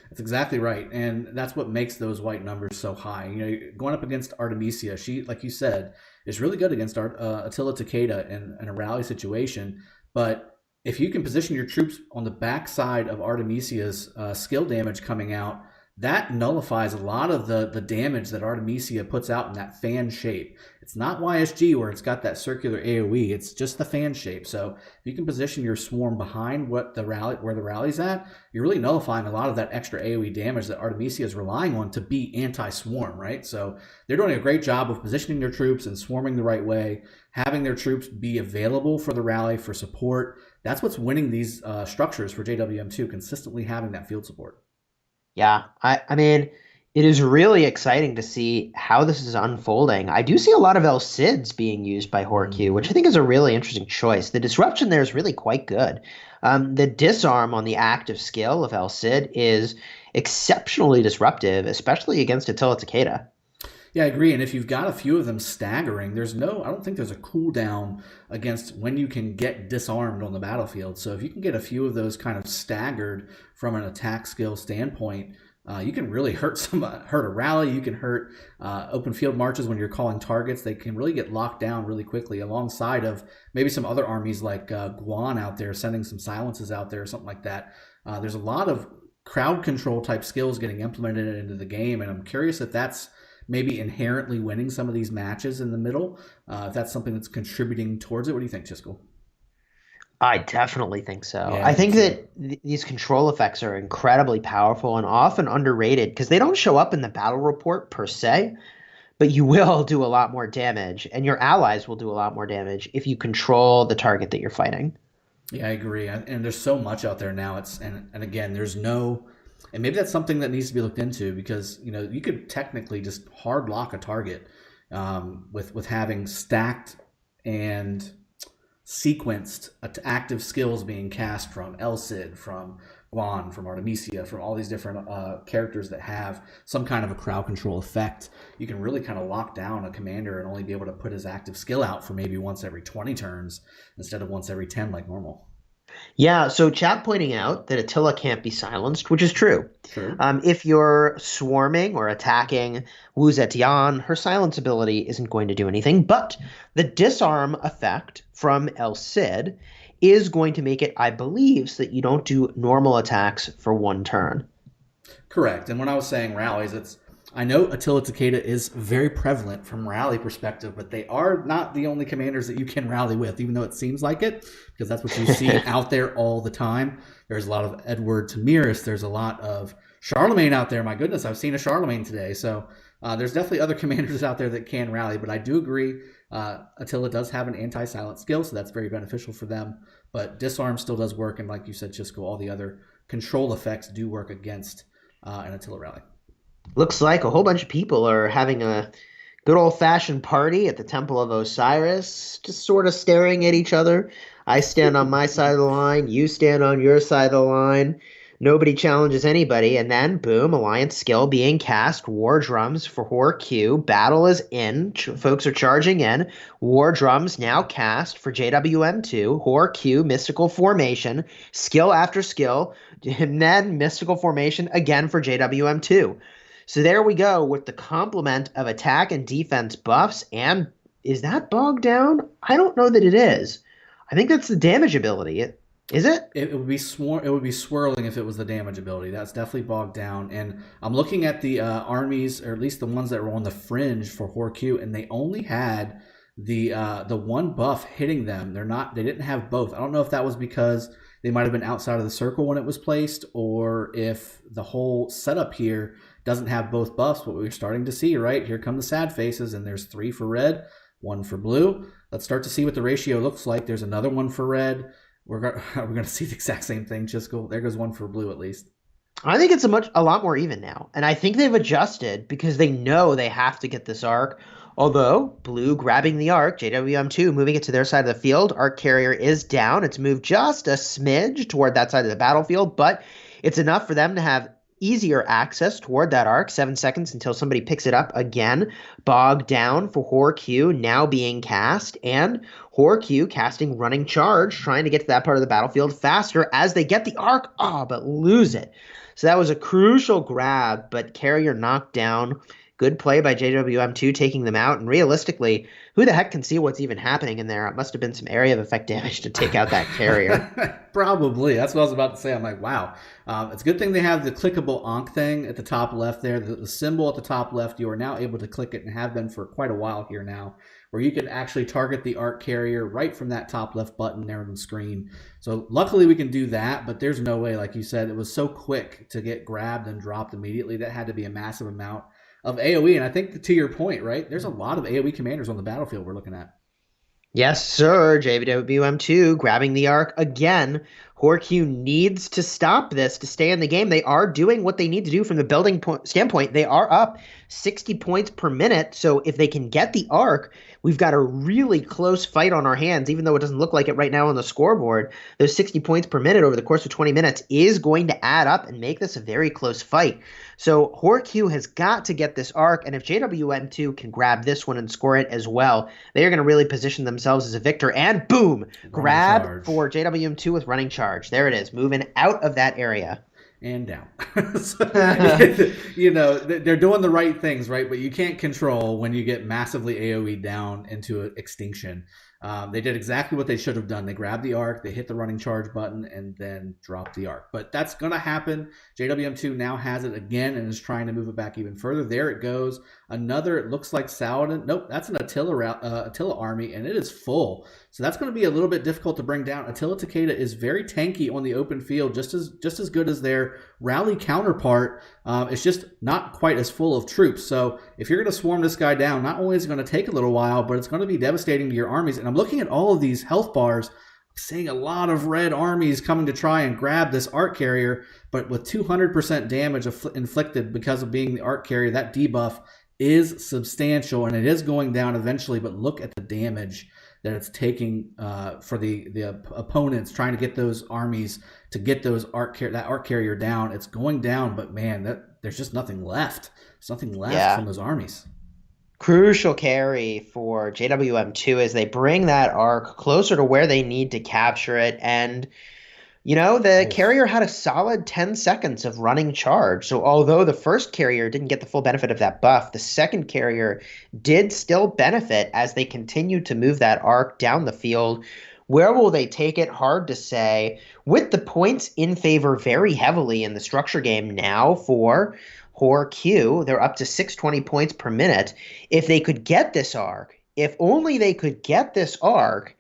That's exactly right, and that's what makes those white numbers so high. Going up against Artemisia, she, like you said, is really good against Attila Takeda in a rally situation. But if you can position your troops on the backside of Artemisia's skill damage coming out, that nullifies a lot of the damage that Artemisia puts out in that fan shape. It's not YSG where it's got that circular AoE. It's just the fan shape. So if you can position your swarm behind where the rally's at, you're really nullifying a lot of that extra AoE damage that Artemisia is relying on to be anti-swarm, right? So they're doing a great job of positioning their troops and swarming the right way, having their troops be available for the rally for support. That's what's winning these structures for JWM2, consistently having that field support. Yeah, I mean, It is really exciting to see how this is unfolding. I do see a lot of El Cids being used by Horq, which I think is a really interesting choice. The disruption there is really quite good. The disarm on the active skill of El Cid is exceptionally disruptive, especially against Attila Takeda. Yeah, I agree. And if you've got a few of them staggering, I don't think there's a cooldown against when you can get disarmed on the battlefield. So if you can get a few of those kind of staggered from an attack skill standpoint, you can really hurt a rally. You can hurt open field marches when you're calling targets. They can really get locked down really quickly, alongside of maybe some other armies like Guan out there sending some silences out there or something like that. There's a lot of crowd control type skills getting implemented into the game, and I'm curious if that's maybe inherently winning some of these matches in the middle. If that's something that's contributing towards it. What do you think, Chisco? I definitely think so. Yeah, I me think too. that these control effects are incredibly powerful and often underrated because they don't show up in the battle report per se, but you will do a lot more damage, and your allies will do a lot more damage if you control the target that you're fighting. Yeah, I agree. And there's so much out there now. And again, there's no, and maybe that's something that needs to be looked into, because you could technically just hard lock a target with having stacked and sequenced active skills being cast from El Cid, from Guan, from Artemisia, from all these different characters that have some kind of a crowd control effect. You can really kind of lock down a commander and only be able to put his active skill out for maybe once every 20 turns instead of once every 10 like normal. Yeah, so chat pointing out that Attila can't be silenced, which is true. True. If you're swarming or attacking Wu Zetian, her silence ability isn't going to do anything, but the disarm effect from El Cid is going to make it, I believe, so that you don't do normal attacks for one turn. Correct. And when I was saying rallies, I know Attila Takeda is very prevalent from rally perspective, but they are not the only commanders that you can rally with, even though it seems like it, because that's what you see out there all the time. There's a lot of Edward Tamiris. There's a lot of Charlemagne out there. My goodness, I've seen a Charlemagne today. So there's definitely other commanders out there that can rally, but I do agree Attila does have an anti-silent skill, so that's very beneficial for them. But disarm still does work, and like you said, Chisco, all the other control effects do work against an Attila rally. Looks like a whole bunch of people are having a good old-fashioned party at the Temple of Osiris, just sort of staring at each other. I stand on my side of the line, you stand on your side of the line. Nobody challenges anybody, and then boom, alliance skill being cast. War drums for Hor Q. Battle is in. Folks are charging in. War drums now cast for JWM2. Hor Q, mystical formation, skill after skill, and then mystical formation again for JWM2. So there we go with the complement of attack and defense buffs. And is that bogged down? I don't know that it is. I think that's the damage ability. Is it? It would be It would be swirling if it was the damage ability. That's definitely bogged down. And I'm looking at the armies, or at least the ones that were on the fringe for Horq, and they only had the one buff hitting them. They didn't have both. I don't know if that was because they might have been outside of the circle when it was placed, or if the whole setup here doesn't have both buffs. What we're starting to see, right? Here come the sad faces, and there's 3 for red, 1 for blue. Let's start to see what the ratio looks like. There's another one for red. We're going to see the exact same thing, Chisco. There goes 1 for blue at least. I think it's a lot more even now. And I think they've adjusted because they know they have to get this arc. Although blue grabbing the arc, JWM2 moving it to their side of the field. Arc carrier is down. It's moved just a smidge toward that side of the battlefield, but it's enough for them to have easier access toward that arc. 7 seconds until somebody picks it up again. Bogged down for Horq now being cast, and Horq casting running charge, trying to get to that part of the battlefield faster as they get the arc, but lose it. So that was a crucial grab, but carrier knocked down. Good play by JWM2 taking them out, and realistically, who the heck can see what's even happening in there? It must have been some area of effect damage to take out that carrier. Probably. That's what I was about to say. I'm like, wow. It's a good thing they have the clickable Ankh thing at the top left there. The symbol at the top left, you are now able to click it, and have been for quite a while here now, where you can actually target the arc carrier right from that top left button there on the screen. So luckily we can do that, but there's no way, like you said, it was so quick to get grabbed and dropped immediately. That had to be a massive amount of AoE. And I think to your point, right, there's a lot of AoE commanders on the battlefield we're looking at. Yes, sir. JWM2 grabbing the arc again. HorQ needs to stop this to stay in the game. They are doing what they need to do from the building standpoint. They are up 60 points per minute. So if they can get the arc, we've got a really close fight on our hands, even though it doesn't look like it right now on the scoreboard. Those 60 points per minute over the course of 20 minutes is going to add up and make this a very close fight. So HorQ has got to get this arc, and if JWM2 can grab this one and score it as well, they are going to really position themselves as a victor. And boom, grab for JWM2 with running charge. There it is, moving out of that area. And down. So, they're doing the right things, right? But you can't control when you get massively AoE down into extinction. They did exactly what they should have done. They grabbed the arc, they hit the running charge button, and then dropped the arc. But that's going to happen. JWM2 now has it again and is trying to move it back even further. There it goes. Another, it looks like Saladin. Nope, that's an Attila army, and it is full. So that's going to be a little bit difficult to bring down. Attila Takeda is very tanky on the open field, just as good as their rally counterpart. It's just not quite as full of troops. So if you're going to swarm this guy down, not only is it going to take a little while, but it's going to be devastating to your armies. And I'm looking at all of these health bars, seeing a lot of red armies coming to try and grab this arc carrier, but with 200% damage inflicted because of being the arc carrier, that debuff is substantial, and it is going down eventually, but look at the damage that it's taking for the opponents trying to get those armies to get those arc carrier down. It's going down, but man, there's just nothing left. There's nothing left from those armies. Crucial carry for JWM2 as they bring that arc closer to where they need to capture it. And the carrier had a solid 10 seconds of running charge. So although the first carrier didn't get the full benefit of that buff, the second carrier did still benefit as they continued to move that arc down the field. Where will they take it? Hard to say. With the points in favor very heavily in the structure game now for HorQ, they're up to 620 points per minute. If they could get this arc, if only they could get this arc,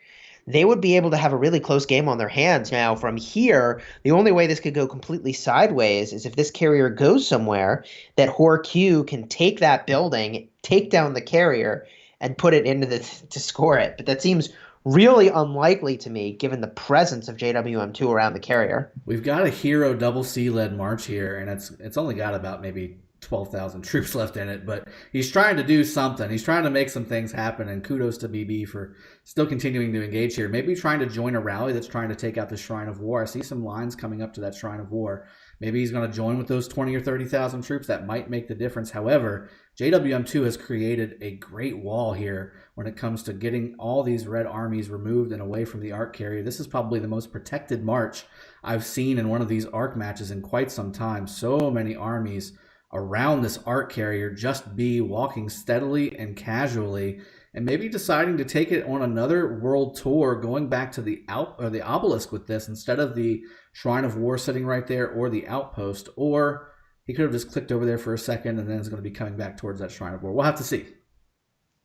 they would be able to have a really close game on their hands. Now, from here, the only way this could go completely sideways is if this carrier goes somewhere that HorQ can take that building, take down the carrier, and put it into to score it. But that seems really unlikely to me, given the presence of JWM2 around the carrier. We've got a hero double C-led march here, and it's only got about maybe 12,000 troops left in it, but he's trying to do something. He's trying to make some things happen, and kudos to BB for still continuing to engage here. Maybe trying to join a rally that's trying to take out the Shrine of War. I see some lines coming up to that Shrine of War. Maybe he's going to join with those 20 or 30,000 troops. That might make the difference. However, JWM2 has created a great wall here when it comes to getting all these red armies removed and away from the arc carrier. This is probably the most protected march I've seen in one of these arc matches in quite some time. So many armies around this arc carrier just be walking steadily and casually, and maybe deciding to take it on another world tour, going back to the obelisk with this instead of the Shrine of War sitting right there or the outpost. Or he could have just clicked over there for a second and then is going to be coming back towards that Shrine of War. We'll have to see.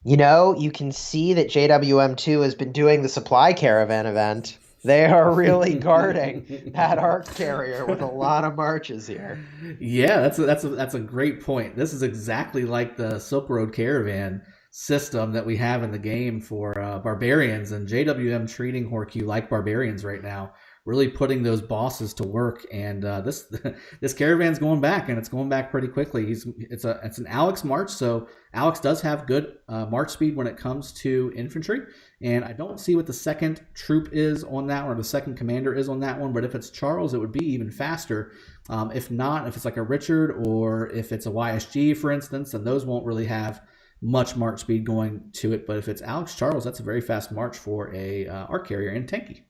You can see that JWM2 has been doing the supply caravan event. They are really guarding that arc carrier with a lot of marches here. Yeah, that's a great point. This is exactly like the Silk Road Caravan system that we have in the game for barbarians, and JWM treating HorQ like barbarians right now, really putting those bosses to work. And this caravan's going back, and it's going back pretty quickly. It's an Alex march, so Alex does have good march speed when it comes to infantry. And I don't see what the second troop is on that one, or the second commander is on that one. But if it's Charles, it would be even faster. If not, if it's like a Richard or if it's a YSG, for instance, then those won't really have much march speed going to it. But if it's Alex Charles, that's a very fast march for a arc carrier and tanky.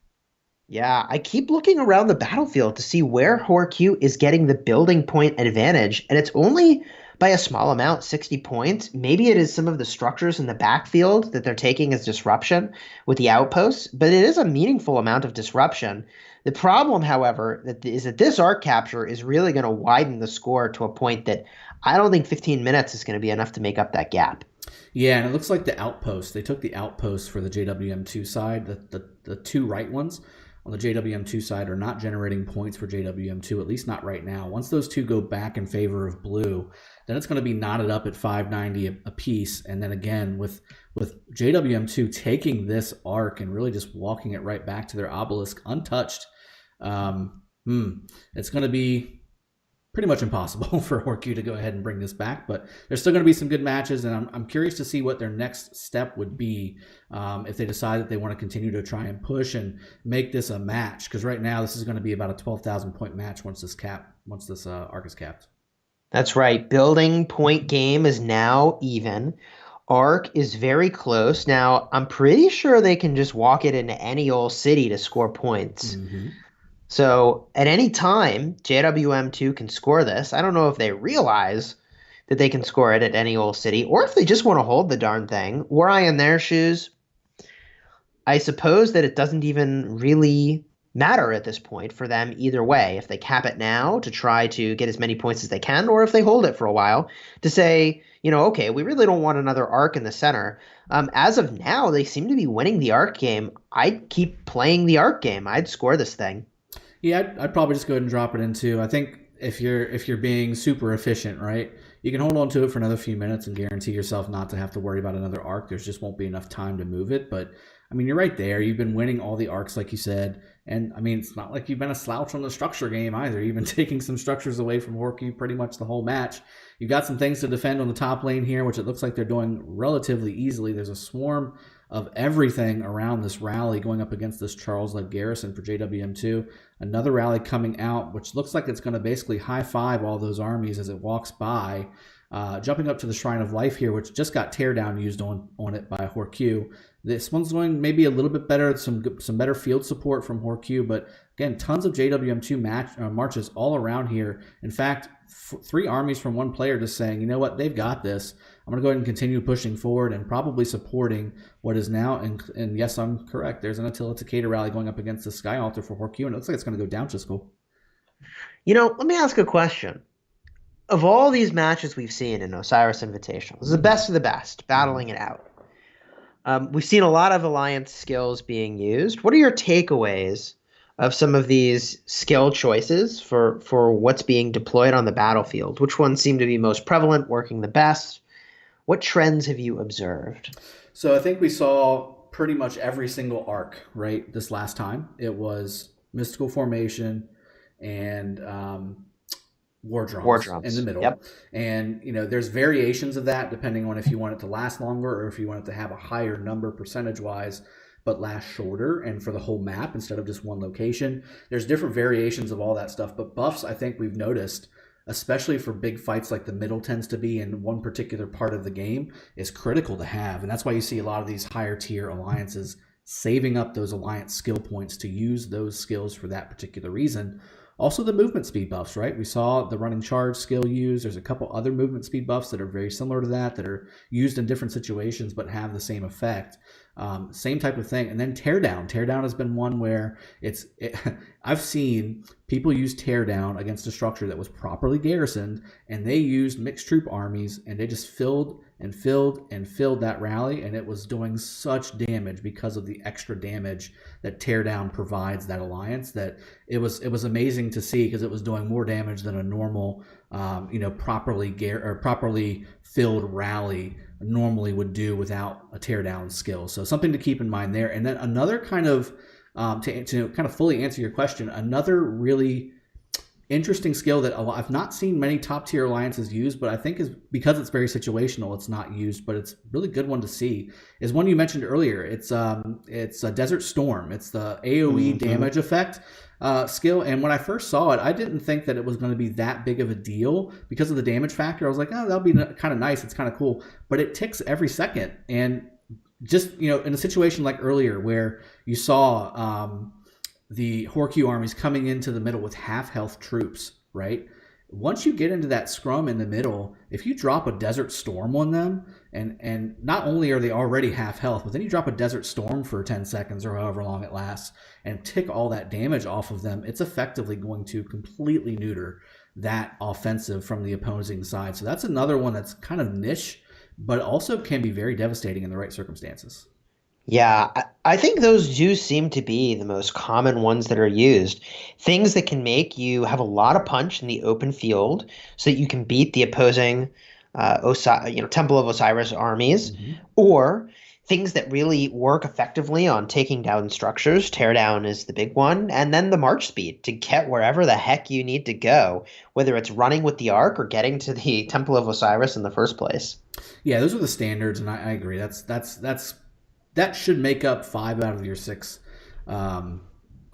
Yeah, I keep looking around the battlefield to see where HorQ is getting the building point advantage, and it's only by a small amount, 60 points. Maybe it is some of the structures in the backfield that they're taking as disruption with the outposts, but it is a meaningful amount of disruption. The problem, however, is that this arc capture is really going to widen the score to a point that I don't think 15 minutes is going to be enough to make up that gap. Yeah, and it looks like the outpost. They took the outpost for the JWM2 side, the two right ones on the JWM2 side are not generating points for JWM2, at least not right now. Once those two go back in favor of blue, then it's going to be knotted up at 590 a piece. And then again, with JWM2 taking this arc and really just walking it right back to their obelisk untouched, It's going to be pretty much impossible for Horkyu to go ahead and bring this back, but there's still going to be some good matches, and I'm curious to see what their next step would be if they decide that they want to continue to try and push and make this a match, because right now this is going to be about a 12,000 point match once this arc is capped. That's right. Building point game is now even. Arc is very close. Now, I'm pretty sure they can just walk it into any old city to score points. Mm-hmm. So at any time, JWM2 can score this. I don't know if they realize that they can score it at any old city, or if they just want to hold the darn thing. Were I in their shoes, I suppose that it doesn't even really matter at this point for them either way. If they cap it now to try to get as many points as they can, or if they hold it for a while to say, okay, we really don't want another arc in the center. As of now, they seem to be winning the arc game. I'd keep playing the arc game. I'd score this thing. Yeah, I'd probably just go ahead and drop it into. I think if you're being super efficient, right, you can hold on to it for another few minutes and guarantee yourself not to have to worry about another arc. There's just won't be enough time to move it. But I mean, you're right there. You've been winning all the arcs, like you said. And I mean, it's not like you've been a slouch on the structure game either. You've been taking some structures away from Horkyu pretty much the whole match. You've got some things to defend on the top lane here, which it looks like they're doing relatively easily. There's a swarm of everything around this rally going up against this Charles-led garrison for JWM2. Another rally coming out, which looks like it's going to basically high-five all those armies as it walks by. Jumping up to the Shrine of Life here, which just got teardown used on it by Horkyu. This one's going maybe a little bit better, some better field support from Horkyu, but again, tons of JWM2 marches all around here. In fact, 3 armies from 1 player just saying, you know what, they've got this. I'm going to go ahead and continue pushing forward and probably supporting what is now, and yes, I'm correct, there's an Attila Takeda rally going up against the Sky Altar for Horkyu, and it looks like it's going to go down to school. Let me ask a question. Of all these matches we've seen in Osiris Invitational, this is the best of the best, battling it out. We've seen a lot of alliance skills being used. What are your takeaways of some of these skill choices for what's being deployed on the battlefield? Which ones seem to be most prevalent, working the best? What trends have you observed? So I think we saw pretty much every single arc, right, this last time. It was Mystical Formation and War drums in the middle. Yep. And, there's variations of that depending on if you want it to last longer or if you want it to have a higher number percentage-wise but last shorter and for the whole map instead of just one location. There's different variations of all that stuff, but buffs I think we've noticed, especially for big fights like the middle tends to be in one particular part of the game, is critical to have. And that's why you see a lot of these higher tier alliances saving up those alliance skill points to use those skills for that particular reason. Also the movement speed buffs, right? We saw the running charge skill used. There's a couple other movement speed buffs that are very similar to that are used in different situations but have the same effect. Same type of thing. And then teardown. Teardown has been one where I've seen people use teardown against a structure that was properly garrisoned, and they used mixed troop armies, and they just filled and filled and filled that rally, and it was doing such damage because of the extra damage that teardown provides that alliance, that it was amazing to see, because it was doing more damage than a normal properly filled rally normally would do without a teardown skill. So something to keep in mind there. And then another kind of to kind of fully answer your question, another really interesting skill that I've not seen many top tier alliances use, but I think is because it's very situational, it's not used, but it's a really good one to see, is one you mentioned earlier. It's a Desert Storm. It's the AoE damage effect skill. And when I first saw it, I didn't think that it was going to be that big of a deal because of the damage factor. I was like, oh, that'll be kind of nice. It's kind of cool, but it ticks every second. And just, in a situation like earlier where you saw the Horkyu armies coming into the middle with half health troops, right? Once you get into that scrum in the middle, if you drop a Desert Storm on them, and not only are they already half health, but then you drop a Desert Storm for 10 seconds or however long it lasts and tick all that damage off of them, it's effectively going to completely neuter that offensive from the opposing side. So that's another one that's kind of niche, but also can be very devastating in the right circumstances. Yeah, I think those do seem to be the most common ones that are used. Things that can make you have a lot of punch in the open field so that you can beat the opposing Temple of Osiris armies, or things that really work effectively on taking down structures. Teardown is the big one. And then the march speed to get wherever the heck you need to go, whether it's running with the Ark or getting to the Temple of Osiris in the first place. Yeah, those are the standards, and I agree. That should make up 5 out of your 6 um,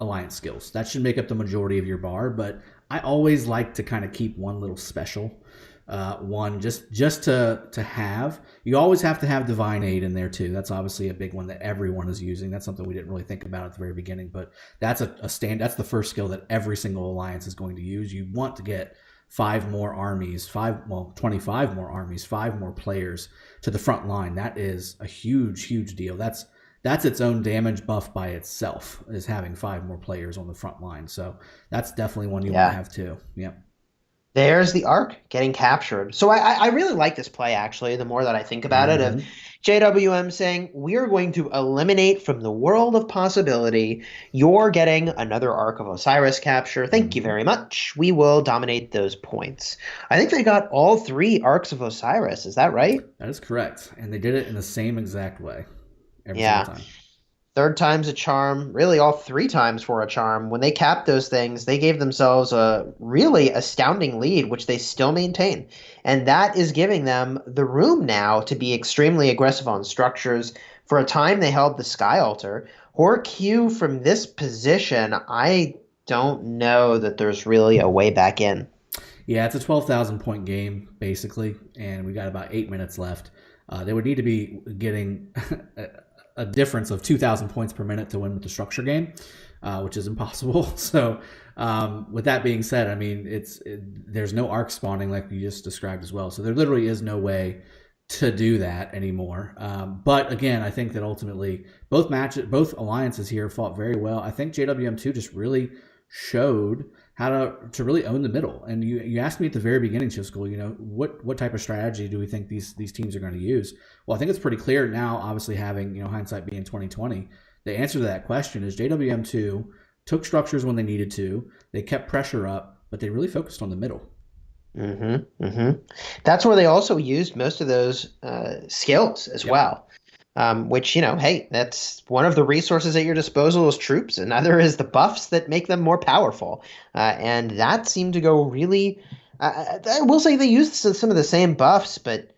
alliance skills. That should make up the majority of your bar. But I always like to kind of keep one little special, one just to have. You always have to have divine aid in there too. That's obviously a big one that everyone is using. That's something we didn't really think about at the very beginning, but that's That's the first skill that every single alliance is going to use. You want to get 5 more armies, 25 more armies, 5 more players to the front line. That is a huge deal. That's its own damage buff by itself, is having 5 more players on the front line. So that's definitely one you want to have too. Yep. There's the Ark getting captured. So I really like this play, actually, the more that I think about it, of JWM saying, we're going to eliminate from the world of possibility, you're getting another Ark of Osiris capture. Thank you very much. We will dominate those points. I think they got all 3 Arks of Osiris. Is that right? That is correct. And they did it in the same exact way every single time. 3rd time's a charm, really all 3 times for a charm. When they capped those things, they gave themselves a really astounding lead, which they still maintain. And that is giving them the room now to be extremely aggressive on structures. For a time, they held the Sky Altar. Q from this position, I don't know that there's really a way back in. Yeah, it's a 12,000 point game, basically, and we got about 8 minutes left. They would need to be getting a difference of 2,000 points per minute to win with the structure game, which is impossible. So with that being said, I mean, there's no arc spawning like you just described as well. So there literally is no way to do that anymore. But again, I think that ultimately both alliances here fought very well. I think JWM2 just really showed how to really own the middle. And you asked me at the very beginning, Chiskel, what type of strategy do we think these teams are going to use? Well, I think it's pretty clear now, obviously having, hindsight being 2020, the answer to that question is JWM2 took structures when they needed to. They kept pressure up, but they really focused on the middle. That's where they also used most of those skills as well. Which, hey, that's one of the resources at your disposal is troops, and other is the buffs that make them more powerful. And that seemed to go really, I will say they used some of the same buffs, but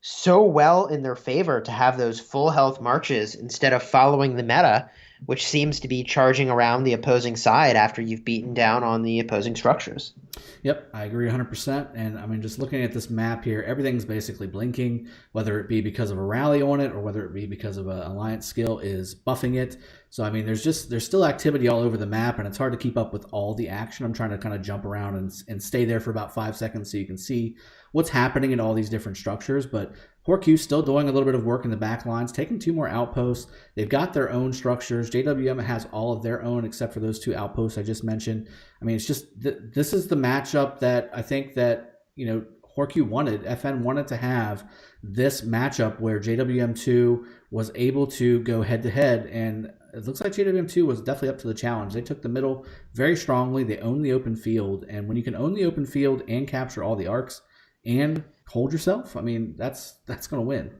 so well in their favor to have those full health marches instead of following the meta, which seems to be charging around the opposing side after you've beaten down on the opposing structures. Yep, I agree 100%. And I mean, just looking at this map here, everything's basically blinking, whether it be because of a rally on it or whether it be because of an alliance skill is buffing it. So, I mean, there's still activity all over the map, and it's hard to keep up with all the action. I'm trying to kind of jump around and stay there for about 5 seconds so you can see what's happening in all these different structures. But Q's still doing a little bit of work in the back lines, taking 2 more outposts. They've q their own structures. JWM has all of their own except for those 2 outposts I just mentioned. I mean, it's just this is the matchup that I think that, Q wanted. FN wanted to have this matchup where JWM2 was able to go head-to-head, and it looks like JWM2 was definitely up to the challenge. They took the middle very strongly. They owned the open field, and when you can own the open field and capture all the arcs and hold yourself, I mean, that's going to win.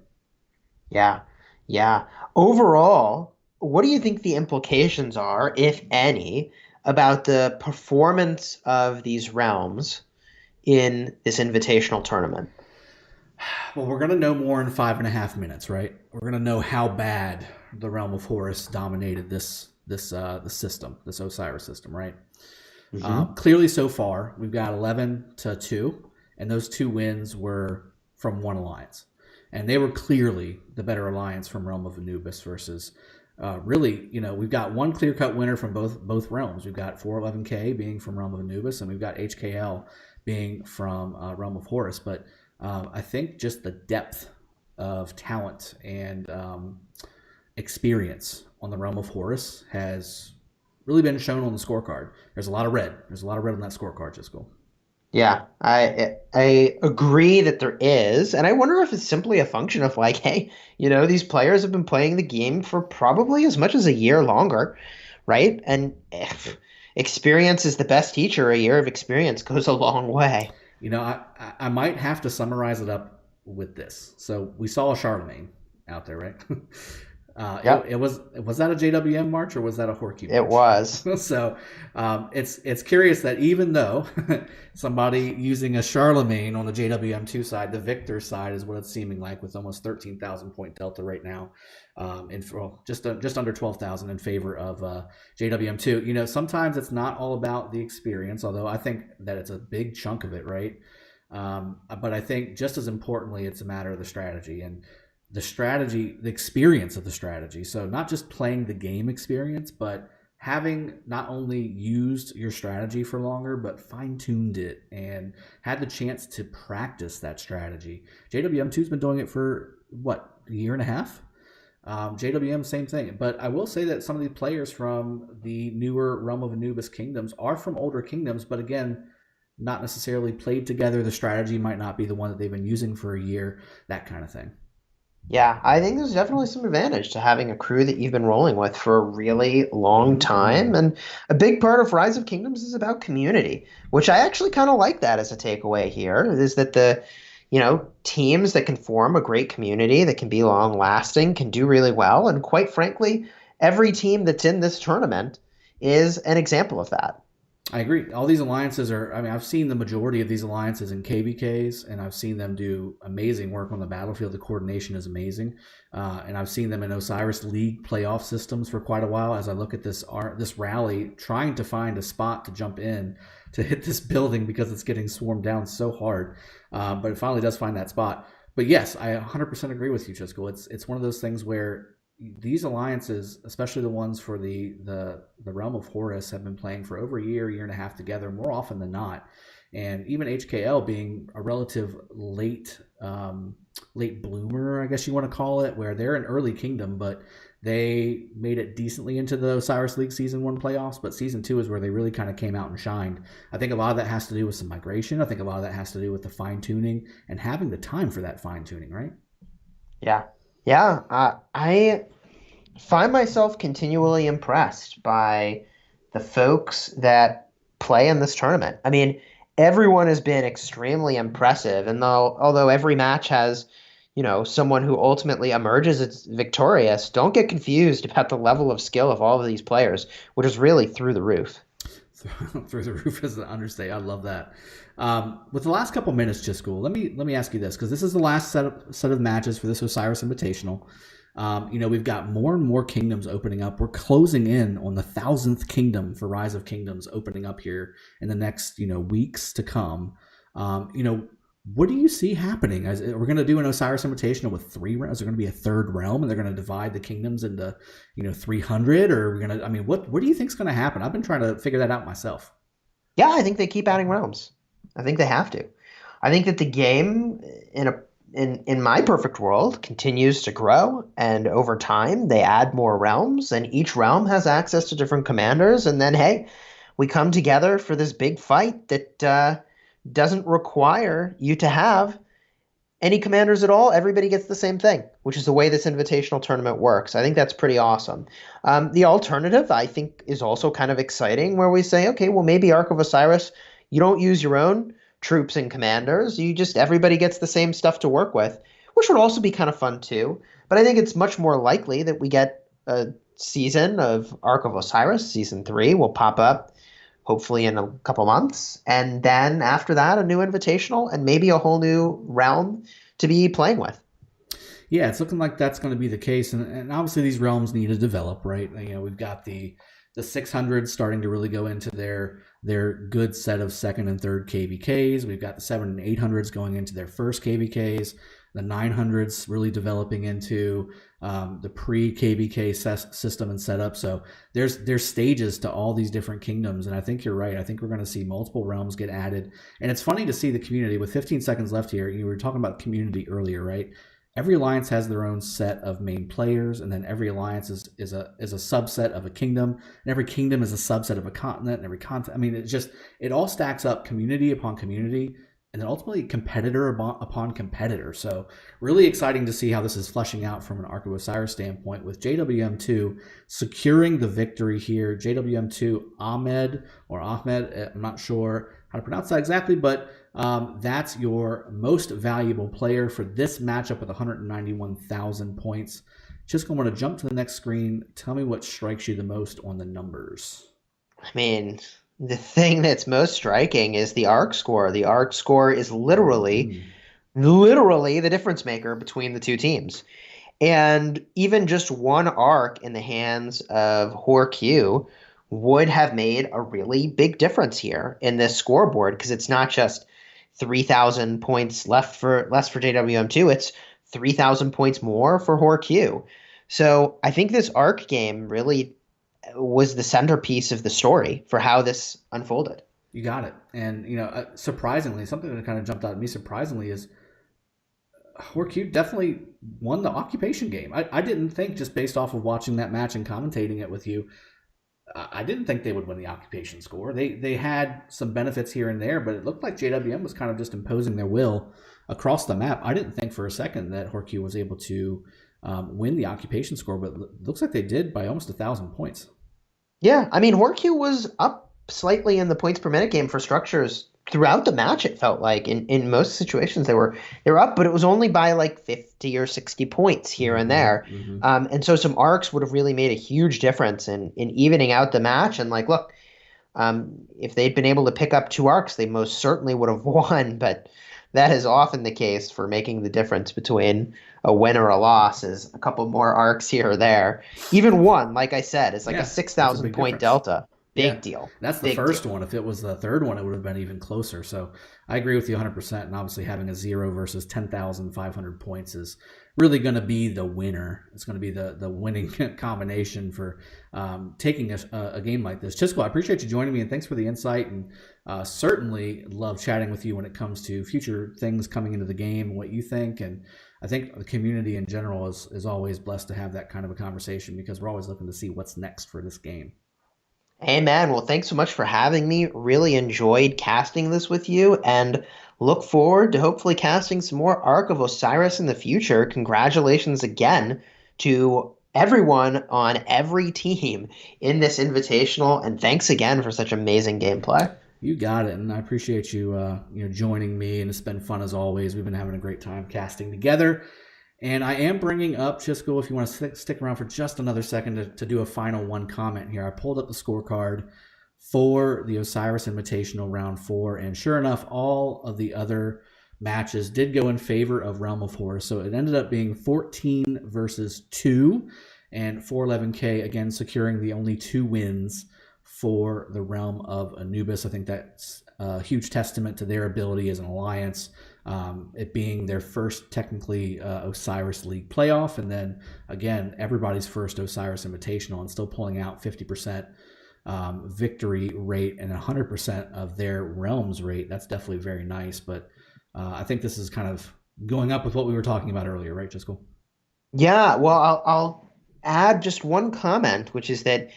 Yeah. Overall, what do you think the implications are, if any, about the performance of these realms in this invitational tournament? Well, we're going to know more in 5.5 minutes, right? We're going to know how bad the realm of Horus dominated the system, this Osiris system, right? Clearly, so far, we've got 11-2, and those 2 wins were from one alliance. And they were clearly the better alliance from Realm of Anubis versus really, we've got one clear-cut winner from both realms. We've got 411K being from Realm of Anubis, and we've got HKL being from Realm of Horus. But I think just the depth of talent and experience on the Realm of Horus has really been shown on the scorecard. There's a lot of red. There's a lot of red on that scorecard, Jiskel. Yeah, I agree that there is, and I wonder if it's simply a function of like, hey, these players have been playing the game for probably as much as a year longer, right? And if experience is the best teacher, a year of experience goes a long way. I might have to summarize it up with this. So we saw a Charlemagne out there, right? Yep, Was that a JWM march or was that a Horky it march? was. So it's curious that even though somebody using a Charlemagne on the JWM2 side, the victor side is what it's seeming like with almost 13,000 point delta right now, just under 12,000 in favor of JWM2. You know, sometimes it's not all about the experience, although I think that it's a big chunk of it, right? But I think just as importantly, it's a matter of the strategy and the strategy, the experience of the strategy. So not just playing the game experience, but having not only used your strategy for longer, but fine-tuned it and had the chance to practice that strategy. JWM2's been doing it for what, a year and a half? JWM, same thing. But I will say that some of the players from the newer Realm of Anubis kingdoms are from older kingdoms, but again, not necessarily played together. The strategy might not be the one that they've been using for a year, that kind of thing. Yeah, I think there's definitely some advantage to having a crew that you've been rolling with for a really long time. And a big part of Rise of Kingdoms is about community, which I actually kind of like that as a takeaway here, is that teams that can form a great community that can be long lasting can do really well. And quite frankly, every team that's in this tournament is an example of that. I agree. All these alliances are, I mean, I've seen the majority of these alliances in KVKs, and I've seen them do amazing work on the battlefield. The coordination is amazing. And I've seen them in Osiris League playoff systems for quite a while as I look at this rally, trying to find a spot to jump in to hit this building because it's getting swarmed down so hard. But it finally does find that spot. But yes, I 100% agree with you, Chisco. It's one of those things where these alliances, especially the ones for the realm of Horus, have been playing for over a year and a half together more often than not. And even HKL being a relative late bloomer, I guess you want to call it, where they're an early kingdom, but they made it decently into the Osiris League Season 1 playoffs, but Season 2 is where they really kind of came out and shined. I think a lot of that has to do with some migration. I think a lot of that has to do with the fine-tuning and having the time for that fine-tuning, right? Yeah. Yeah. I find myself continually impressed by the folks that play in this tournament. I mean, everyone has been extremely impressive, and although every match has, someone who ultimately emerges as victorious, don't get confused about the level of skill of all of these players, which is really through the roof. Through the roof is an understatement. I love that. With the last couple minutes, just cool. Let me ask you this, because this is the last set of matches for this Osiris Invitational. We've got more and more kingdoms opening up. We're closing in on the 1,000th kingdom for Rise of Kingdoms opening up here in the next weeks to come. What do you see happening? We're going to do an Osiris Invitational with 3 realms. Is there going to be a third realm, and they're going to divide the kingdoms into 300, or are we going to? I mean, what do you think is going to happen? I've been trying to figure that out myself. Yeah, I think they keep adding realms. I think they have to. I think that the game in my perfect world continues to grow, and over time they add more realms, and each realm has access to different commanders, and then hey, we come together for this big fight that doesn't require you to have any commanders at all. Everybody gets the same thing, which is the way this invitational tournament works. I think that's pretty awesome. The alternative, I think, is also kind of exciting, where we say, okay, well, maybe Ark of Osiris, you don't use your own troops and commanders. Everybody gets the same stuff to work with, which would also be kind of fun too. But I think it's much more likely that we get a season of Ark of Osiris. Season 3 will pop up hopefully in a couple months. And then after that, a new invitational and maybe a whole new realm to be playing with. Yeah, it's looking like that's going to be the case. And obviously these realms need to develop, right? We've got the 600s starting to really go into their good set of second and third KVKs. We've got the 7 and 800s going into their first KVKs. The 900s really developing into the pre-KVK system and setup. So there's stages to all these different kingdoms, and I think you're right. I think we're going to see multiple realms get added, and it's funny to see the community. With 15 seconds left here, you were talking about community earlier, right? Every alliance has their own set of main players, and then every alliance is a subset of a kingdom, and every kingdom is a subset of a continent, and every continent. I mean, it all stacks up community upon community, and then ultimately competitor upon competitor. So really exciting to see how this is fleshing out from an Ark of Osiris standpoint, with JWM2 securing the victory here. JWM2 Ahmed, I'm not sure how to pronounce that exactly, but That's your most valuable player for this matchup with 191,000 points. Just going to jump to the next screen. Tell me what strikes you the most on the numbers. I mean, the thing that's most striking is the arc score. The arc score is literally the difference maker between the two teams. And even just one arc in the hands of Horq would have made a really big difference here in this scoreboard, because it's not just 3,000 points less for JWM2, it's 3,000 points more for Horq. So I think this arc game really was the centerpiece of the story for how this unfolded. You got it. And, surprisingly, something that kind of jumped out at me surprisingly is Horq definitely won the occupation game. I didn't think, just based off of watching that match and commentating it with you, I didn't think they would win the occupation score. They had some benefits here and there, but it looked like JWM was kind of just imposing their will across the map. I didn't think for a second that Horq was able to win the occupation score, but it looks like they did by almost 1,000 points. Yeah, I mean, Horq was up slightly in the points per minute game for structures throughout the match. It felt like in most situations they were up, but it was only by like 50 or 60 points here and there. And so some arcs would have really made a huge difference in evening out the match. And like, look, if they'd been able to pick up 2 arcs, they most certainly would have won. But that is often the case for making the difference between a win or a loss, is a couple more arcs here or there. Even one, like I said, is like a 6,000 point delta. Big deal. That's the first one. If it was the third one, it would have been even closer. So I agree with you 100%. And obviously having a 0 versus 10,500 points is really going to be the winner. It's going to be the winning combination for taking a game like this. Chisco, I appreciate you joining me, and thanks for the insight. And certainly love chatting with you when it comes to future things coming into the game and what you think. And I think the community in general is always blessed to have that kind of a conversation, because we're always looking to see what's next for this game. Hey, man. Well, thanks so much for having me. Really enjoyed casting this with you, and look forward to hopefully casting some more Ark of Osiris in the future. Congratulations again to everyone on every team in this invitational, and thanks again for such amazing gameplay. You got it, and I appreciate you joining me, and it's been fun as always. We've been having a great time casting together. And I am bringing up, Chisco, if you want to stick around for just another second to do a final one comment here. I pulled up the scorecard for the Osiris Invitational Round 4, and sure enough, all of the other matches did go in favor of Realm of Horus. So it ended up being 14 versus 2, and 411K, again, securing the only 2 wins for the Realm of Anubis. I think that's a huge testament to their ability as an alliance. It being their first technically Osiris League playoff, and then again everybody's first Osiris Invitational, and still pulling out 50% victory rate and 100% of their realms rate. That's definitely very nice. But I think this is kind of going up with what we were talking about earlier, right, Jiskel? Yeah, well, I'll add just one comment, which is that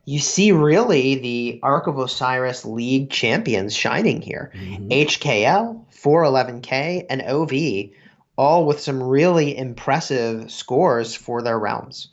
you see really the Ark of Osiris League champions shining here. HKL, 411K, and OV, all with some really impressive scores for their realms.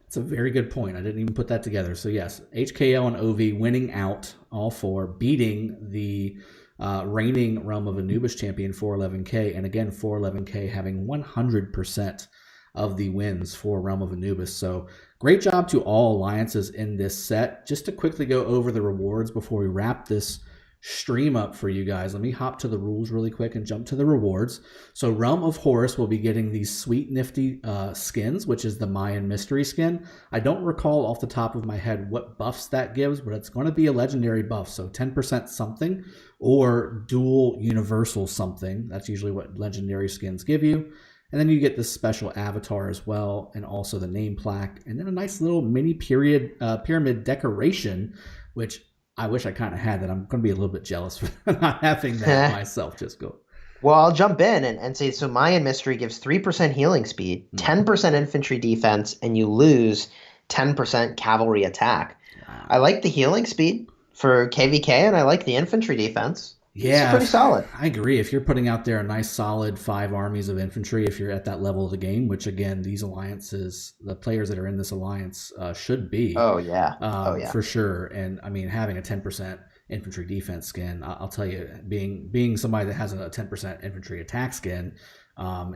That's a very good point. I didn't even put that together. So yes, HKL and OV winning out, all 4, beating the reigning Realm of Anubis champion 411K, and again 411K having 100% of the wins for Realm of Anubis. So great job to all alliances in this set. Just to quickly go over the rewards before we wrap this stream up for you guys, let me hop to the rules really quick and jump to the rewards. So Realm of Horus will be getting these sweet nifty skins, which is the Mayan mystery skin. I don't recall off the top of my head what buffs that gives, but it's going to be a legendary buff, so 10% something or dual universal something. That's usually what legendary skins give you. And then you get this special avatar as well, and also the name plaque, and then a nice little mini pyramid decoration, which I wish I kind of had that. I'm going to be a little bit jealous for not having that myself. Just go. Well, I'll jump in and say, so Mayan Mystery gives 3% healing speed, 10% infantry defense, and you lose 10% cavalry attack. Wow. I like the healing speed for KVK, and I like the infantry defense. Yeah, it's pretty solid. I agree. If you're putting out there a nice solid 5 armies of infantry, if you're at that level of the game, which again, these alliances, the players that are in this alliance should be. Oh yeah, for sure. And I mean, having a 10% infantry defense skin. I'll tell you, being somebody that has a 10% infantry attack skin,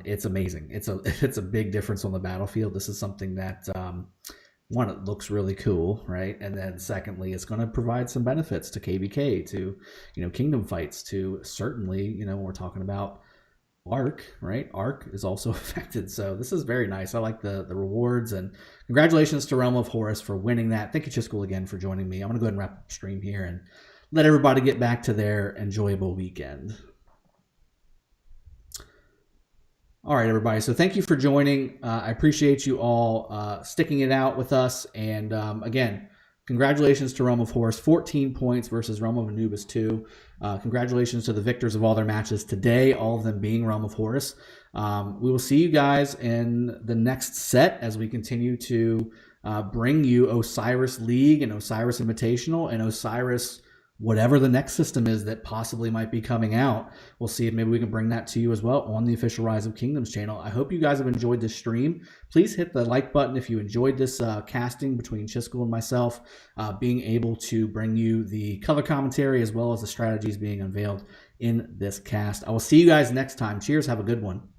it's amazing. It's a big difference on the battlefield. This is something that one, it looks really cool, right? And then secondly, it's going to provide some benefits to KVK, to kingdom fights, to certainly when we're talking about Arc, right? Arc is also affected. So this is very nice. I like the rewards, and congratulations to Realm of Horus for winning that. Thank you, Chiscool, again for joining me. I'm going to go ahead and wrap up the stream here and let everybody get back to their enjoyable weekend. All right, everybody. So thank you for joining. I appreciate you all sticking it out with us. And again, congratulations to Realm of Horus, 14 points versus Realm of Anubis 2. Congratulations to the victors of all their matches today, all of them being Realm of Horus. We will see you guys in the next set as we continue to bring you Osiris League and Osiris Invitational and Osiris whatever the next system is that possibly might be coming out. We'll see if maybe we can bring that to you as well on the official Rise of Kingdoms channel. I hope you guys have enjoyed this stream. Please hit the like button if you enjoyed this casting between Chiscool and myself, being able to bring you the color commentary as well as the strategies being unveiled in this cast. I will see you guys next time. Cheers. Have a good one.